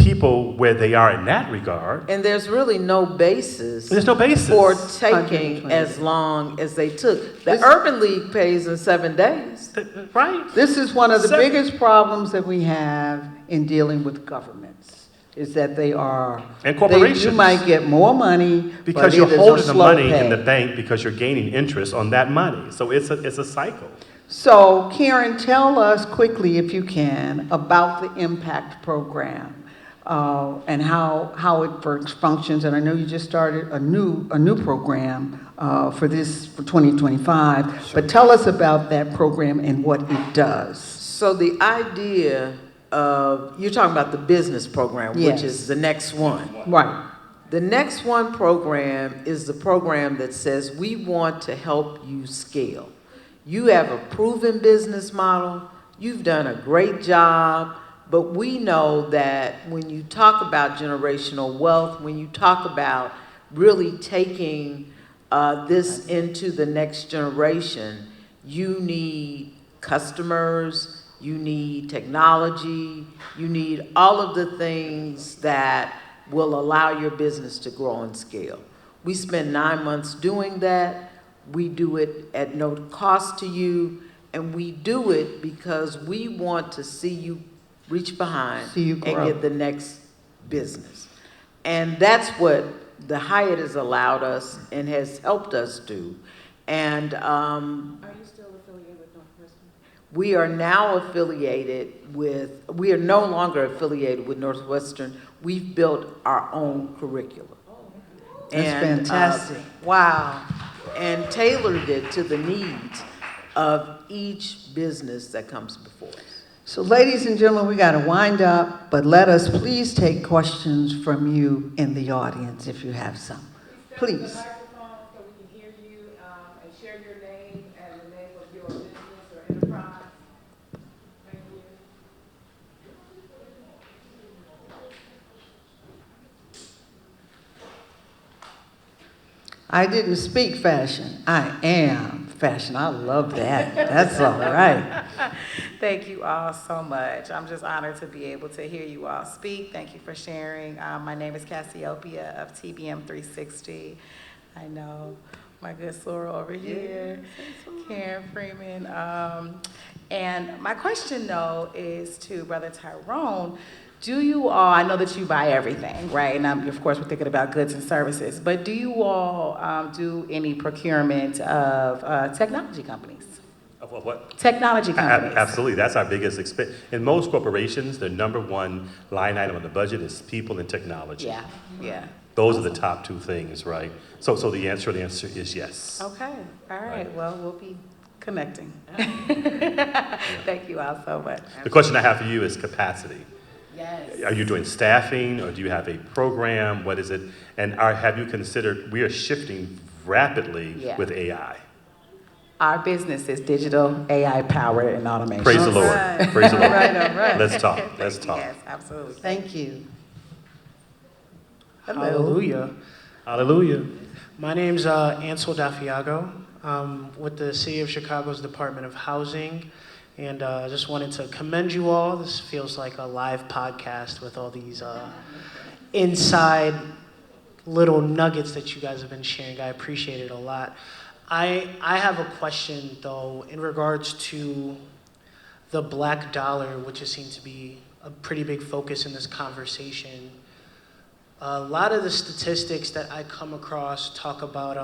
people where they are in that regard. And there's really no basis. There's no basis. For taking 120 as long as they took. The This- Urban League pays in 7 days. Right? This is one of the 7. biggest problems that we have in dealing with governments, is that they are. And corporations. You might get more money, Because but you're it is a holding the slow money in the pay. bank because you're gaining interest on that money. So it's a cycle. So Karen, tell us quickly, if you can, about the impact program and how it functions. And I know you just started a new program for 2025. But tell us about that program and what it does. So the idea of, you're talking about the business program, Yes. which is the next one. Right. The next one program is the program that says we want to help you scale. You have a proven business model, you've done a great job, but we know that when you talk about generational wealth, when you talk about really taking this into the next generation, you need customers, you need technology, you need all of the things that will allow your business to grow and scale. We spend 9 months doing that. We do it at no cost to you, and we do it because we want to see you reach behind See you and grow. get the next business. And that's what the Hyatt has allowed us and has helped us do. And Are you still affiliated with Northwestern? we are now affiliated with, we are no longer affiliated with Northwestern. We've built our own curriculum. That's fantastic. Wow. And tailored it to the needs of each business that comes before us. So ladies and gentlemen, we got to wind up, but let us please take questions from you in the audience if you have some. Please. The microphone so we can hear you and share your name and the name of your business or enterprise. Thank you. I didn't speak fashion. I am fashion. I love that. That's all right. Thank you all so much. I'm just honored to be able to hear you all speak. Thank you for sharing. My name is Cassiopeia of TBM 360. I know my good Sorrel over here, Karen Freeman. And my question, though, is to Brother Tyrone. Do you all, I know that you buy everything, right? And of course, we're thinking about goods and services, but do you all do any procurement of technology companies? Of what? Technology companies. Absolutely. That's our biggest expense. In most corporations, the number one line item on the budget is people and technology. Yeah, yeah. Those are the top 2 things, right? So the answer is yes. Okay, all right. Well, we'll be connecting. Thank you all so much. The question I have for you is capacity. Yes. Are you doing staffing, or do you have a program? What is it? And have you considered, we are shifting rapidly Yeah. with AI. Our business is digital, AI powered, and automation. Praise the Lord. right. Praise the Lord. All right, all right. Let's talk. Let's talk. Yes, absolutely. Thank you. Hello. Hallelujah. Hallelujah. My name's Ansel Dafiago. I'm with the City of Chicago's Department of Housing, and I just wanted to commend you all. This feels like a live podcast with all these inside little nuggets that you guys have been sharing. I appreciate it a lot. I have a question, though, in regards to the black dollar, which has seemed to be a pretty big focus in this conversation. A lot of the statistics that I come across talk about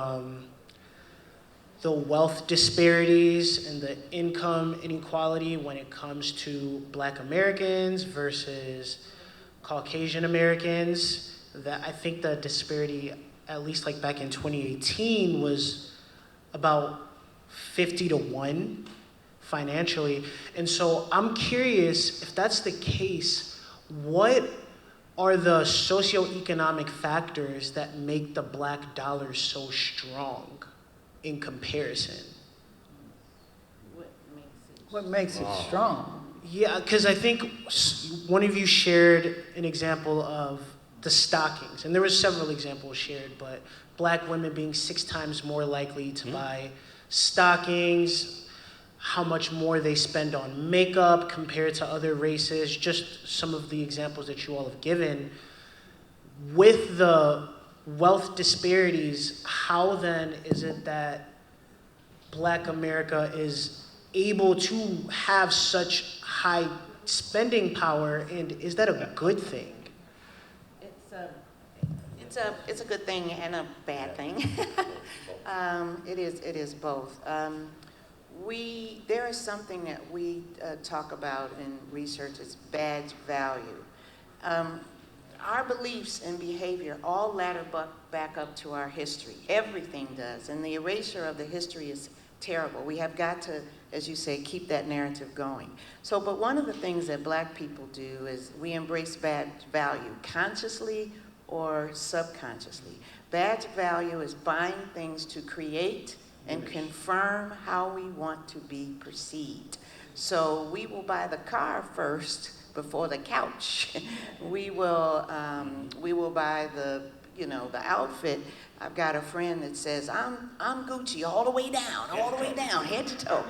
the wealth disparities and the income inequality when it comes to Black Americans versus Caucasian Americans. That I think the disparity, at least like back in 2018, was about 50-1 financially. And so I'm curious, if that's the case, what are the socioeconomic factors that make the black dollar so strong in comparison? What makes it strong? Yeah, because I think one of you shared an example of the stockings, and there were several examples shared, but Black women being 6 times more likely to buy stockings. how much more they spend on makeup compared to other races, just some of the examples that you all have given. With the wealth disparities, how then is it that Black America is able to have such high spending power, and is that a good thing? It's a good thing and a bad thing. It is both. There is something that we talk about in research, it's badge value. Our beliefs and behavior all ladder back up to our history. Everything does, and the erasure of the history is terrible. We have got to, as you say, keep that narrative going. But one of the things that Black people do is we embrace badge value, consciously or subconsciously. Badge value is buying things to create and confirm how we want to be perceived. So we will buy the car first before the couch. We will buy the outfit. I've got a friend that says, I'm Gucci all the way down, head to toe.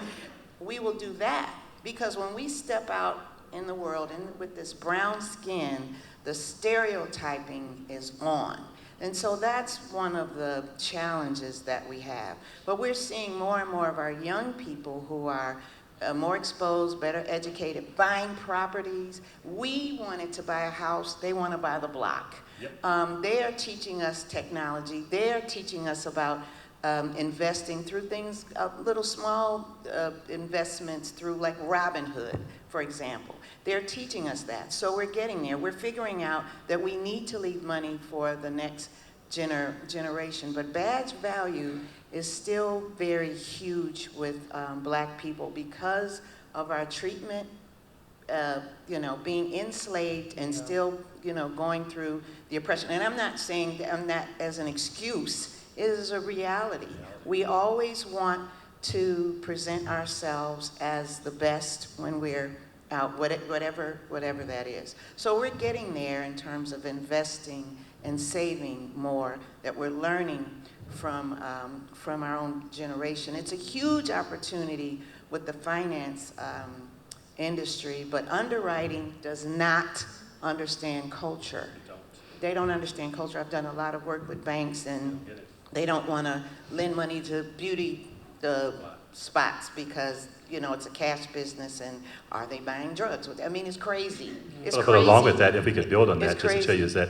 We will do that because when we step out in the world and with this brown skin, the stereotyping is on. And so that's one of the challenges that we have. But we're seeing more and more of our young people who are more exposed, better educated, buying properties. We wanted to buy a house, they want to buy the block. Yep. They are teaching us technology. They are teaching us about investing through things, little small investments through like Robinhood, for example. They're teaching us that. So we're getting there. We're figuring out that we need to leave money for the next generation. But badge value is still very huge with Black people because of our treatment, being enslaved and still, going through the oppression. And I'm not saying that as an excuse. It is a reality. We always want to present ourselves as the best when we're out, whatever that is. So we're getting there in terms of investing and saving more, that we're learning from our own generation. It's a huge opportunity with the finance industry, but underwriting does not understand culture. They don't understand culture. I've done a lot of work with banks, and they don't want to lend money to beauty spots because it's a cash business, and are they buying drugs? I mean, it's crazy. It's But crazy. along with that, if we could build on that, It's just to tell you, is that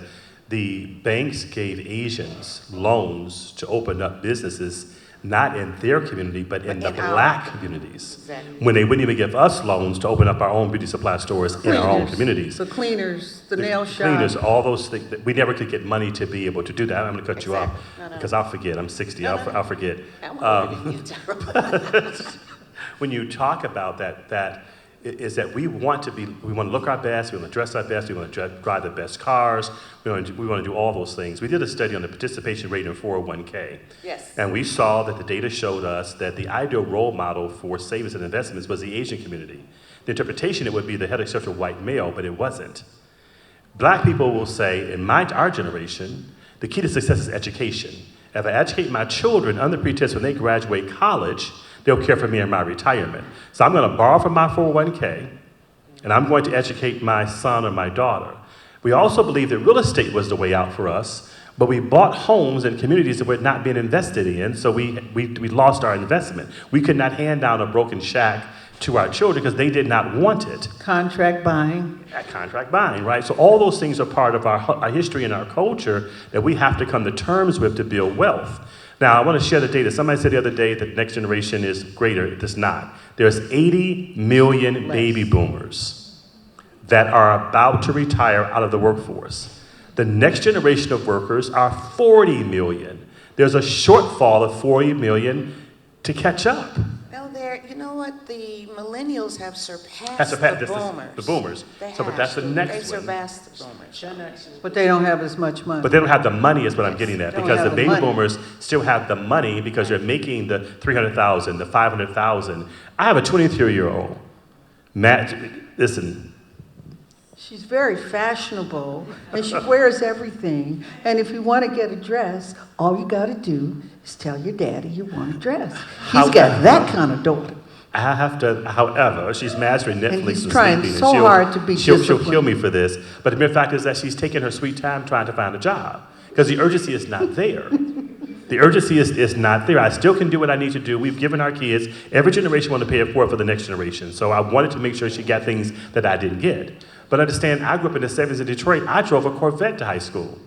the banks gave Asians loans to open up businesses, not in their community, but in the Black communities. Exactly. When they wouldn't even give us loans to open up our own beauty supply stores in our own communities. The cleaners, the nail shop. Cleaners, all those things. That we never could get money to be able to do that. I'm going to cut you off No. because I'll forget. I'm 60. I'll forget. I'm older than you, Tara. When you talk about that is that we want to look our best, we want to dress our best, we want to drive the best cars, we want to do all those things. We did a study on the participation rate in 401k. Yes. And we saw that the data showed us that the ideal role model for savings and investments was the Asian community. The interpretation, it would be the heterosexual white male, but it wasn't. Black people will say, in our generation, the key to success is education. If I educate my children under pretense when they graduate college, they'll care for me in my retirement. So I'm going to borrow from my 401k, and I'm going to educate my son or my daughter. We also believe that real estate was the way out for us, but we bought homes in communities that were not being invested in, so we lost our investment. We could not hand down a broken shack to our children because they did not want it. Contract buying. Contract buying, right? So all those things are part of our history and our culture that we have to come to terms with to build wealth. Now, I want to share the data. Somebody said the other day that the next generation is greater. It is not. There's 80 million baby boomers that are about to retire out of the workforce. The next generation of workers are 40 million. There's a shortfall of 40 million to catch up. Well, you know what? The millennials have surpassed the boomers. The boomers. They But that's the next They've one. surpassed the boomers. Gen X is But they don't have as much money. But they don't have the money is what I'm getting at, Don't because have the the baby money. boomers still have the money because they're making the $300,000, the $500,000. I have a 23-year-old. Matt, listen, She's very fashionable, and she wears everything. And if you want to get a dress, all you got to do is tell your daddy you want a dress. He's got that kind of daughter. I have to, however, she's mastering Netflix he's and trying sleeping, so hard to be she'll disciplined. kill me for this. But the mere fact is that she's taking her sweet time trying to find a job because the urgency is not there. The urgency is not there. I still can do what I need to do. We've given our kids, every generation want to pay it forward for the next generation. So I wanted to make sure she got things that I didn't get. But understand, I grew up in the 70s in Detroit. I drove a Corvette to high school.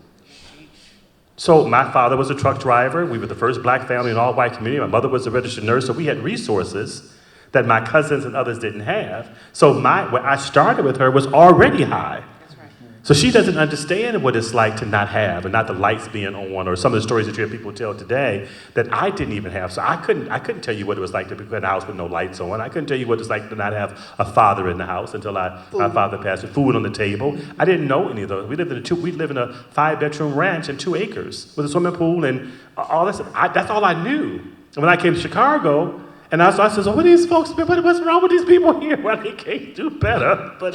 So my father was a truck driver. We were the first black family in an all-white community. My mother was a registered nurse. So we had resources that my cousins and others didn't have. So what I started with her was already high. That's right. So she doesn't understand what it's like to not have, and not the lights being on, or some of the stories that you hear people tell today that I didn't even have. So I couldn't tell you what it was like to be in a house with no lights on. I couldn't tell you what it's like to not have a father in the house until my father passed, with food on the table. I didn't know any of those. We live in a 5-bedroom ranch and 2 acres with a swimming pool and all that stuff. That's all I knew. And when I came to Chicago, and I said, what are these folks, what's wrong with these people here? Well, they can't do better. But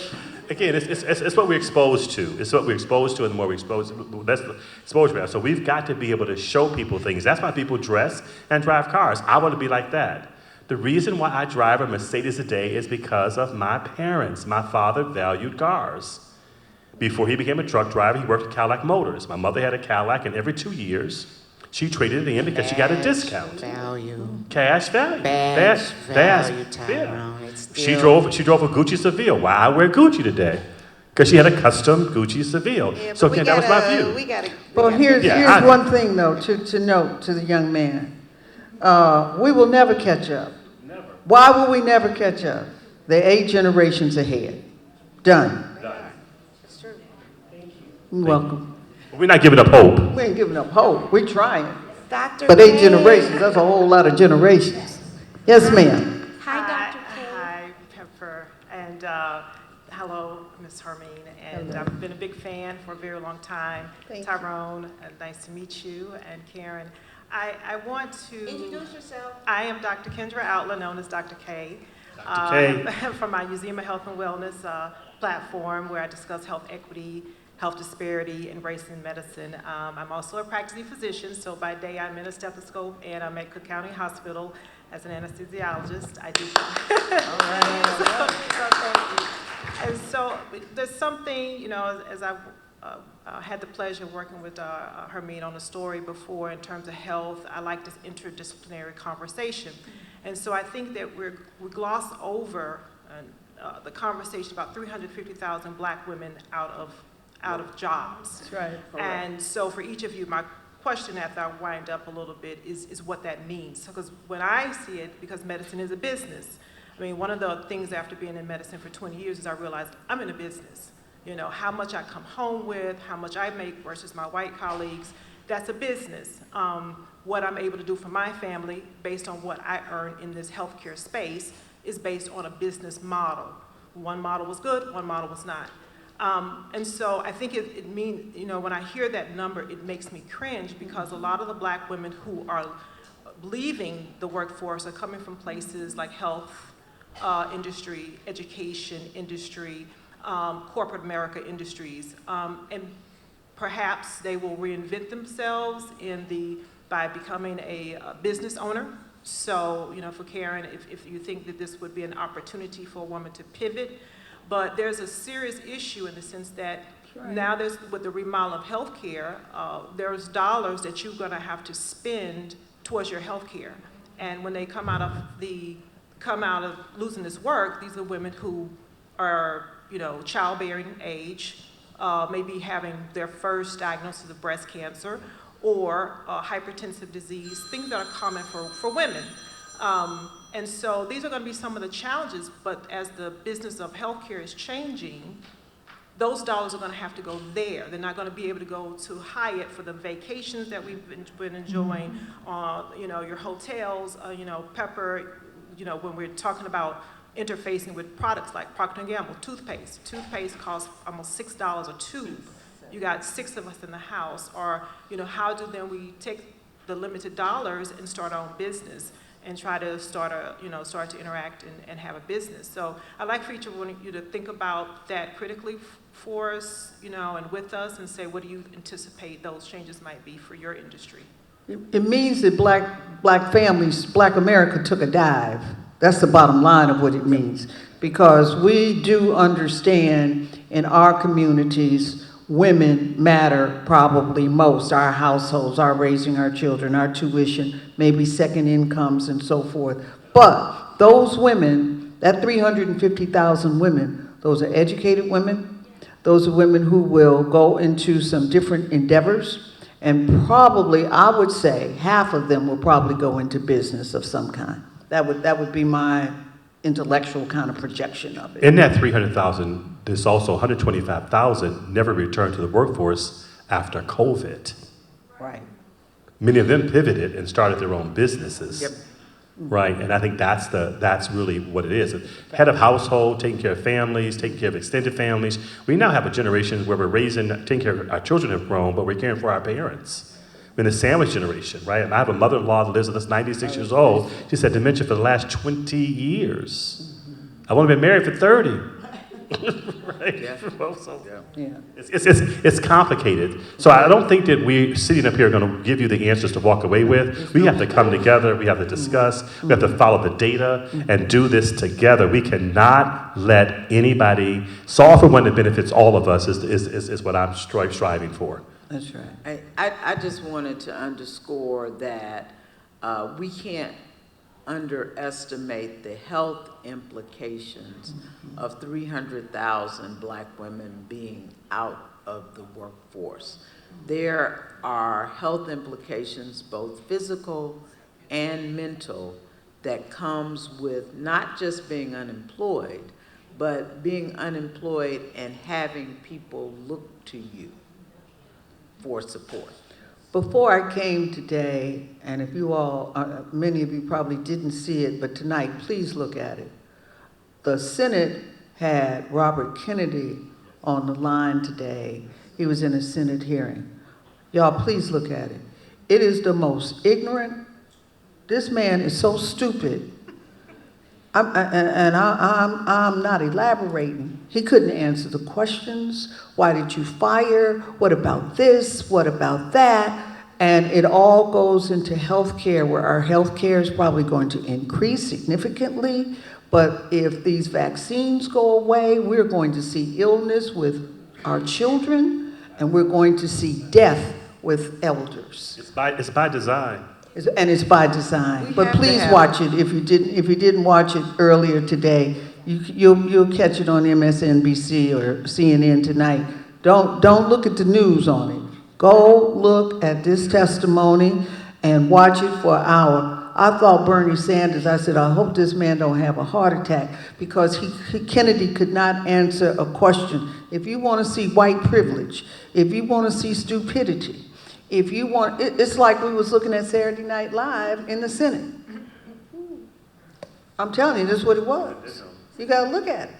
again, it's what we're exposed to. It's what we're exposed to, and the more we're exposed to, that's the exposure we have. So we've got to be able to show people things. That's why people dress and drive cars. I want to be like that. The reason why I drive a Mercedes a day is because of my parents. My father valued cars. Before he became a truck driver, he worked at Cadillac Motors. My mother had a Cadillac, and every 2 years, she traded it in because she got a discount. Value. Cash value. Badge value, yeah. Tyrone. It's She still- drove a Gucci Seville. Why I wear Gucci today? Because she had a custom Gucci Seville. Yeah, So but we again, that was my gotta- view. We gotta, Well, here's Yeah, one thing, though, to note to the young man. We will never catch up. Never. Why will we never catch up? They're 8 generations ahead. Done. It's true. You're welcome. We're not giving up hope. We ain't giving up hope. We're trying. Dr. But 8 King. generations, that's a whole lot of generations. Yes, ma'am. Hi, Dr. King. Hi, Pepper, and hello, Ms. Hermine. And Hello. I've been a big fan for a very long time. Thank you. Tyrone, nice to meet you, and Karen. I want to... Introduce yourself. I am Dr. Kendra Outlaw, known as Dr. K. Dr. K. From my Museum of Health and Wellness platform, where I discuss health equity, health disparity, and race in medicine. I'm also a practicing physician, so by day I'm in a stethoscope, and I'm at Cook County Hospital as an anesthesiologist. I do. So thank you. And so there's something, as I've had the pleasure of working with Hermine on a story before in terms of health, I like this interdisciplinary conversation. And so I think that we gloss over the conversation about 350,000 black women out of jobs. That's right. And so for each of you, my question after I wind up a little bit is what that means. Because when I see it, because medicine is a business, I mean, one of the things after being in medicine for 20 years is I realized I'm in a business. How much I come home with, how much I make versus my white colleagues, that's a business. What I'm able to do for my family based on what I earn in this healthcare space is based on a business model. One model was good, one model was not. And so I think it means, when I hear that number, it makes me cringe because a lot of the black women who are leaving the workforce are coming from places like health industry, education industry, corporate America industries. And perhaps they will reinvent themselves by becoming a business owner. So, for Karen, if you think that this would be an opportunity for a woman to pivot, but there's a serious issue in the sense that now with the remodel of healthcare, there's dollars that you're gonna have to spend towards your healthcare. And when they come out of losing this work, these are women who are, childbearing age, maybe having their first diagnosis of breast cancer or hypertensive disease, things that are common for women. And so these are going to be some of the challenges, but as the business of healthcare is changing, those dollars are going to have to go there. They're not going to be able to go to Hyatt for the vacations that we've been enjoying, your hotels, Pepper, when we're talking about interfacing with products like Procter & Gamble, toothpaste. Toothpaste costs almost $6 a tube. You got 6 of us in the house, or, how do then we take the limited dollars and start our own business and try to start to interact and have a business. So I'd like for each of you to think about that critically for us, and with us, and say, what do you anticipate those changes might be for your industry? It means that black families, black America took a dive. That's the bottom line of what it means. Because we do understand in our communities, women matter probably most. Our households, our raising our children, our tuition, maybe second incomes and so forth. But those women, that 350,000 women, those are educated women. Those are women who will go into some different endeavors. And probably, I would say, half of them will probably go into business of some kind. That would be my intellectual kind of projection of it. In that 300,000, there's also 125,000 never returned to the workforce after COVID. Right. Many of them pivoted and started their own businesses. Yep. Right, and I think that's really what it is. Head of household, taking care of families, taking care of extended families. We now have a generation where we're taking care of our children have grown, but we're caring for our parents. We're in the sandwich generation, right? And I have a mother-in-law that lives with us, 96 years old. She's had dementia for the last 20 years. I've only been married for 30. Right? Yeah. Well, so Yeah. it's complicated. So I don't think that we sitting up here are going to give you the answers to walk away with. We have to come together. We have to discuss. We have to follow the data and do this together. We cannot let anybody solve for one that benefits all of us. Is what I'm striving for. That's right. I just wanted to underscore that we can't underestimate the health implications of 300,000 black women being out of the workforce. There are health implications, both physical and mental, that comes with not just being unemployed, but being unemployed and having people look to you for support. Before I came today, and if you all, many of you probably didn't see it, but tonight, please look at it. The Senate had Robert Kennedy on the line today. He was in a Senate hearing. Y'all, please look at it. It is the most ignorant. This man is so stupid. I'm not elaborating. He couldn't answer the questions. Why did you fire? What about this? What about that? And it all goes into healthcare, where our healthcare is probably going to increase significantly. But if these vaccines go away, we're going to see illness with our children, and we're going to see death with elders. It's by design. And it's by design. We But have to please have- watch it. If you didn't watch it earlier today, you'll catch it on MSNBC or CNN tonight. Don't look at the news on it. Go look at this testimony and watch it for an hour. I thought Bernie Sanders, I said, I hope this man don't have a heart attack, because Kennedy could not answer a question. If you want to see white privilege, if you want to see stupidity, if you want, it's like we was looking at Saturday Night Live in the Senate. I'm telling you, this is what it was. You got to look at it.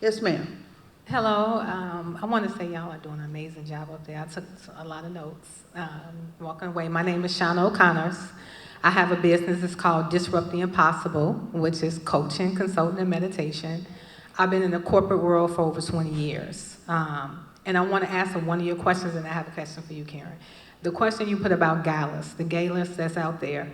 Yes, ma'am. Hello, I want to say y'all are doing an amazing job up there. I took a lot of notes walking away. My name is Shauna O'Connors. I have a business, it's called Disrupt the Impossible, which is coaching, consulting, and meditation. I've been in the corporate world for over 20 years. And I want to answer one of your questions, and I have a question for you, Karen. The question you put about galas, the galas that's out there.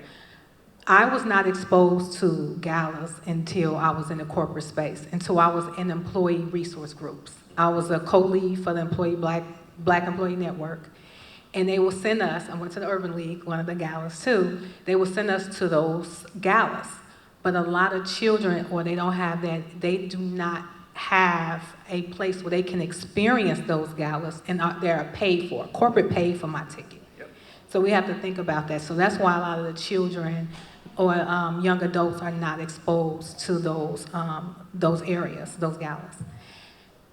I was not exposed to galas until I was in the corporate space, until I was in employee resource groups. I was a co-lead for the Black Employee Network, and they will send us, I went to the Urban League, one of the galas too, they will send us to those galas. But a lot of children, or they don't have that, they do not have a place where they can experience those galas, and they're paid for, corporate paid for my ticket. So we have to think about that. So that's why a lot of the children or young adults are not exposed to those areas, those galas.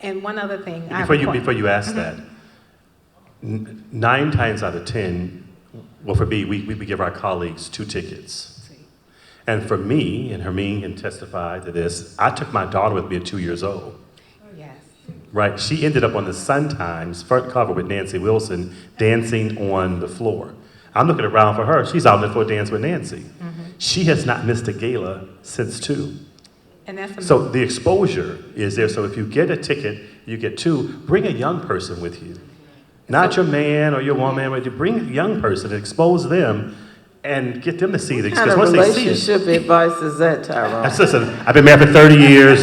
And one other thing. Before you ask that, 9 times out of 10, well, for me, we give our colleagues 2 tickets. And for me, and Hermine can testify to this, I took my daughter with me at 2 years old. Yes. Right, she ended up on the Sun Times front cover with Nancy Wilson dancing on the floor. I'm looking around for her. She's out on the floor dancing with Nancy. Mm-hmm. She has not missed a gala since 2. And that's amazing. So the exposure is there. So if you get a ticket, you get 2. Bring a young person with you, not your man or your woman. But you bring a young person and expose them. and get them to see it. What kind Because of once they see it, relationship advice is that, Tyrone? listen, I've been married for 30 years,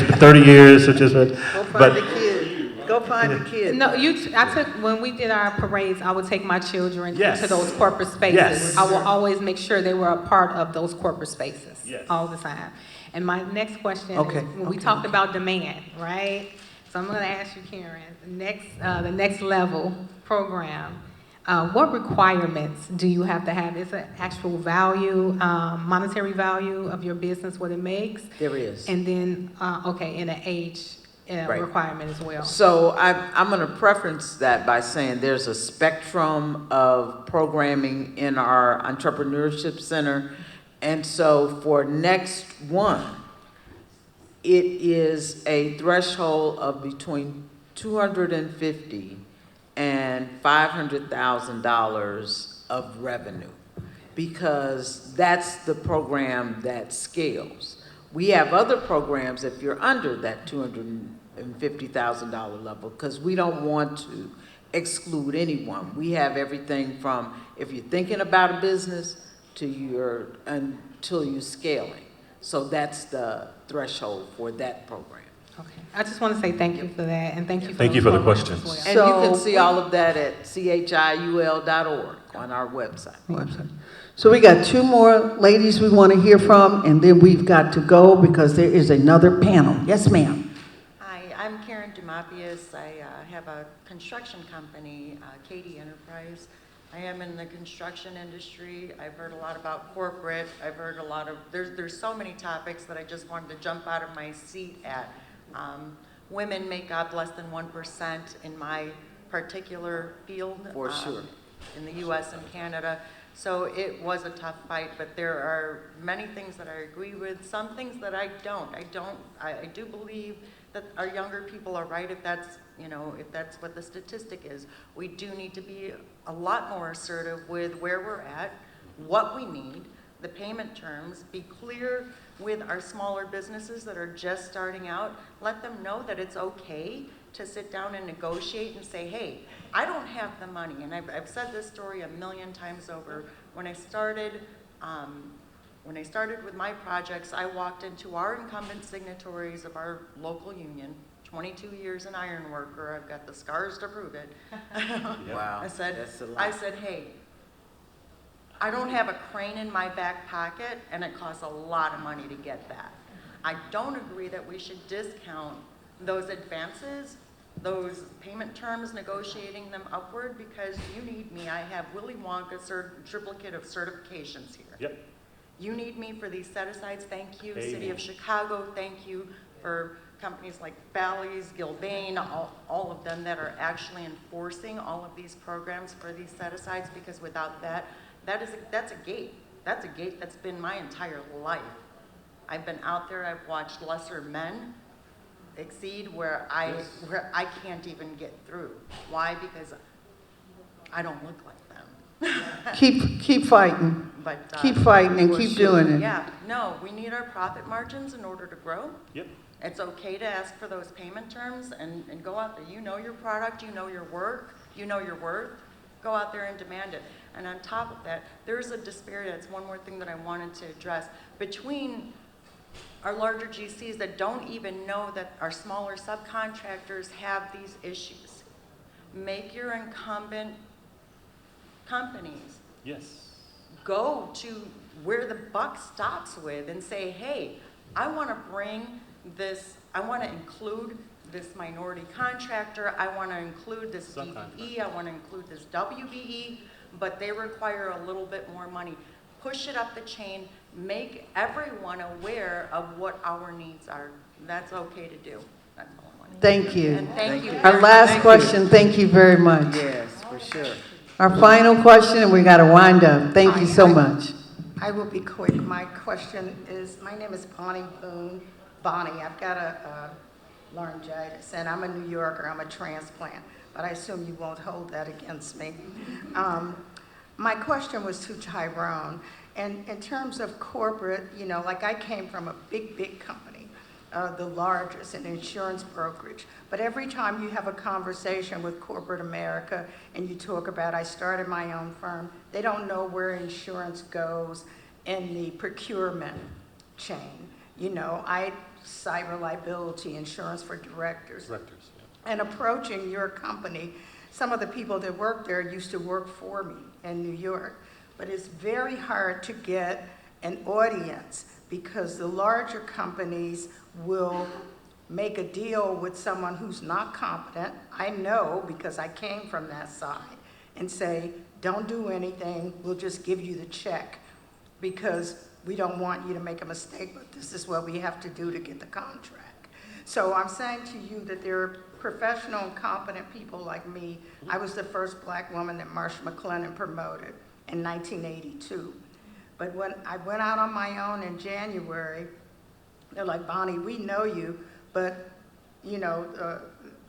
so just, Go find but the kid. Go find the kid. No, I took, when we did our parades, I would take my children Yes. into those corporate spaces. Yes. I will always make sure they were a part of those corporate spaces. Yes. All the time. And my next question Okay, is, when we talked about demand, right? So I'm gonna ask you, Karen, the next level program, what requirements do you have to have? Is it actual value, monetary value of your business, what it makes? There is. And then, and an age Right. requirement as well. So I'm going to preference that by saying there's a spectrum of programming in our entrepreneurship center. And so for next one, it is a threshold of between $250,000 and $500,000 of revenue, because that's the program that scales. We have other programs if you're under that $250,000 level, because we don't want to exclude anyone. We have everything from if you're thinking about a business until you're scaling. So that's the threshold for that program. Okay, I just want to say thank you for that, and thank you for Thank you those for the programs questions. as well. And you can see all of that at chiul.org on our website. Website. So we got two more ladies we want to hear from, and then we've got to go because there is another panel. Yes, ma'am. Hi, I'm Karen Demapius. I have a construction company, Katie Enterprise. I am in the construction industry. I've heard a lot about corporate. I've heard a lot of, there's so many topics that I just wanted to jump out of my seat at. Women make up less than 1% in my particular field. For sure. In the US and Canada. So it was a tough fight, but there are many things that I agree with, some things that I don't. I do believe that our younger people are right if that's what the statistic is. We do need to be a lot more assertive with where we're at, what we need, the payment terms, be clear with our smaller businesses that are just starting out, let them know that it's okay to sit down and negotiate and say, hey, I don't have the money. And I've said this story a million times over. When I started with my projects, I walked into our incumbent signatories of our local union, 22 years an iron worker, I've got the scars to prove it. Wow, I said, that's a lot. hey, I don't have a crane in my back pocket, and it costs a lot of money to get that. I don't agree that we should discount those advances, those payment terms, negotiating them upward, because you need me. I have Willy Wonka triplicate of certifications here. Yep. You need me for these set-asides. Thank you, City of Chicago. Thank you for companies like Bally's, Gilbane, all of them that are actually enforcing all of these programs for these set-asides, because without that, that's a gate. That's a gate that's been my entire life. I've been out there, I've watched lesser men exceed where I can't even get through. Why? Because I don't look like them. Keep fighting. But, Keep fighting and keep doing it. Yeah, no, we need our profit margins in order to grow. Yep. It's okay to ask for those payment terms and go out there. You know your product, you know your work, you know your worth. Go out there and demand it. And on top of that, there's a disparity. That's one more thing that I wanted to address. Between our larger GCs that don't even know that our smaller subcontractors have these issues. Make your incumbent companies go to where the buck stops with and say, hey, I want to bring this, I want to include this minority contractor, I want to include this DBE, I want to include this WBE, but they require a little bit more money. Push it up the chain, make everyone aware of what our needs are. That's okay to do. That's all I want to do. Thank you. And thank you. Our last question, thank you very much. Yes, for sure. Our final question, and we got to wind up. Thank you so much. I will be quick. My question is, my name is Bonnie Boone. Bonnie, I've got a laryngitis, and I'm a New Yorker. I'm a transplant, but I assume you won't hold that against me. My question was to Tyrone, and in terms of corporate, like I came from a big company, the largest in insurance brokerage. But every time you have a conversation with corporate America and you talk about, I started my own firm, they don't know where insurance goes in the procurement chain. You know, cyber liability insurance for directors. And approaching your company, some of the people that work there used to work for me in New York. But it's very hard to get an audience because the larger companies will make a deal with someone who's not competent. I know because I came from that side, and say, don't do anything, we'll just give you the check because we don't want you to make a mistake, but this is what we have to do to get the contract. So I'm saying to you that there are professional and competent people like me. I was the first black woman that Marsh McLennan promoted in 1982. But when I went out on my own in January, they're like, Bonnie, we know you, but you know,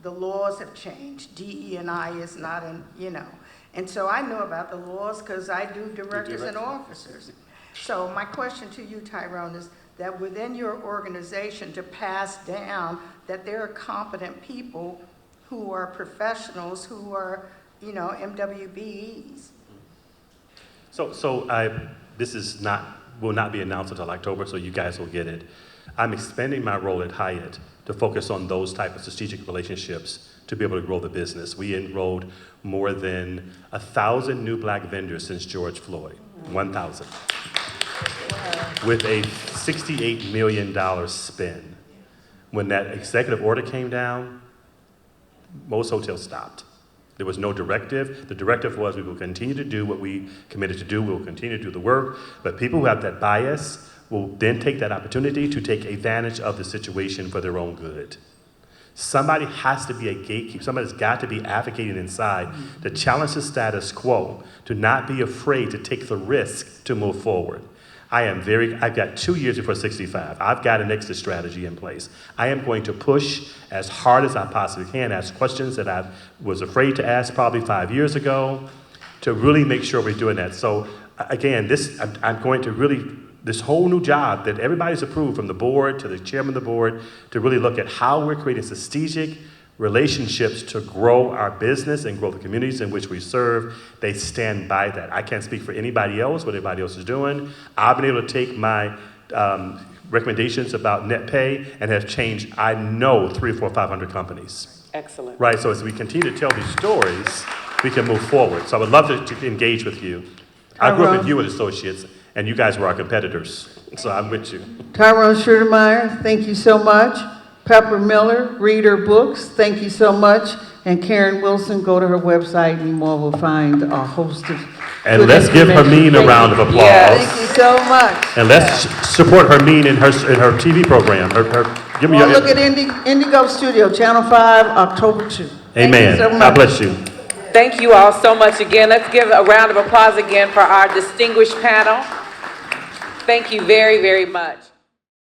the laws have changed. DE&I is not in, you know. And so I know about the laws because I do directors and officers. So my question to you, Tyrone, is that within your organization to pass down that there are competent people who are professionals, who are, you know, MWBEs. This will not be announced until October, so you guys will get it. I'm expanding my role at Hyatt to focus on those type of strategic relationships to be able to grow the business. We enrolled more than 1,000 new black vendors since George Floyd, 1,000, with a $68 million spend. When that executive order came down, most hotels stopped. There was no directive. The directive was we will continue to do what we committed to do. We will continue to do the work. But people who have that bias will then take that opportunity to take advantage of the situation for their own good. Somebody has to be a gatekeeper. Somebody's got to be advocating inside to challenge the status quo, to not be afraid to take the risk to move forward. I've got 2 years before 65. I've got an exit strategy in place. I am going to push as hard as I possibly can, ask questions that I was afraid to ask probably 5 years ago, to really make sure we're doing that. So again, I'm going to really, this whole new job that everybody's approved, from the board to the chairman of the board, to really look at how we're creating strategic relationships to grow our business and grow the communities in which we serve. They stand by that. I can't speak for anybody else, what anybody else is doing. I've been able to take my recommendations about net pay and have changed, I know, 300, 400, 500 companies. Excellent. Right, so as we continue to tell these stories, we can move forward. So I would love to engage with you. I grew up with you and Associates, and you guys were our competitors. So I'm with you. Tyrone Schurtermeyer, thank you so much. Pepper Miller, read her books, thank you so much. And Karen Wilson, go to her website and you will find a host of And let's give Hermine a round of applause. Yeah, thank you so much. And let's support Hermine in her TV program. Give me Look at Indigo Studio, Channel 5, October 2. Amen. Thank you so much. God bless you. Thank you all so much again. Let's give a round of applause again for our distinguished panel. Thank you very, very much.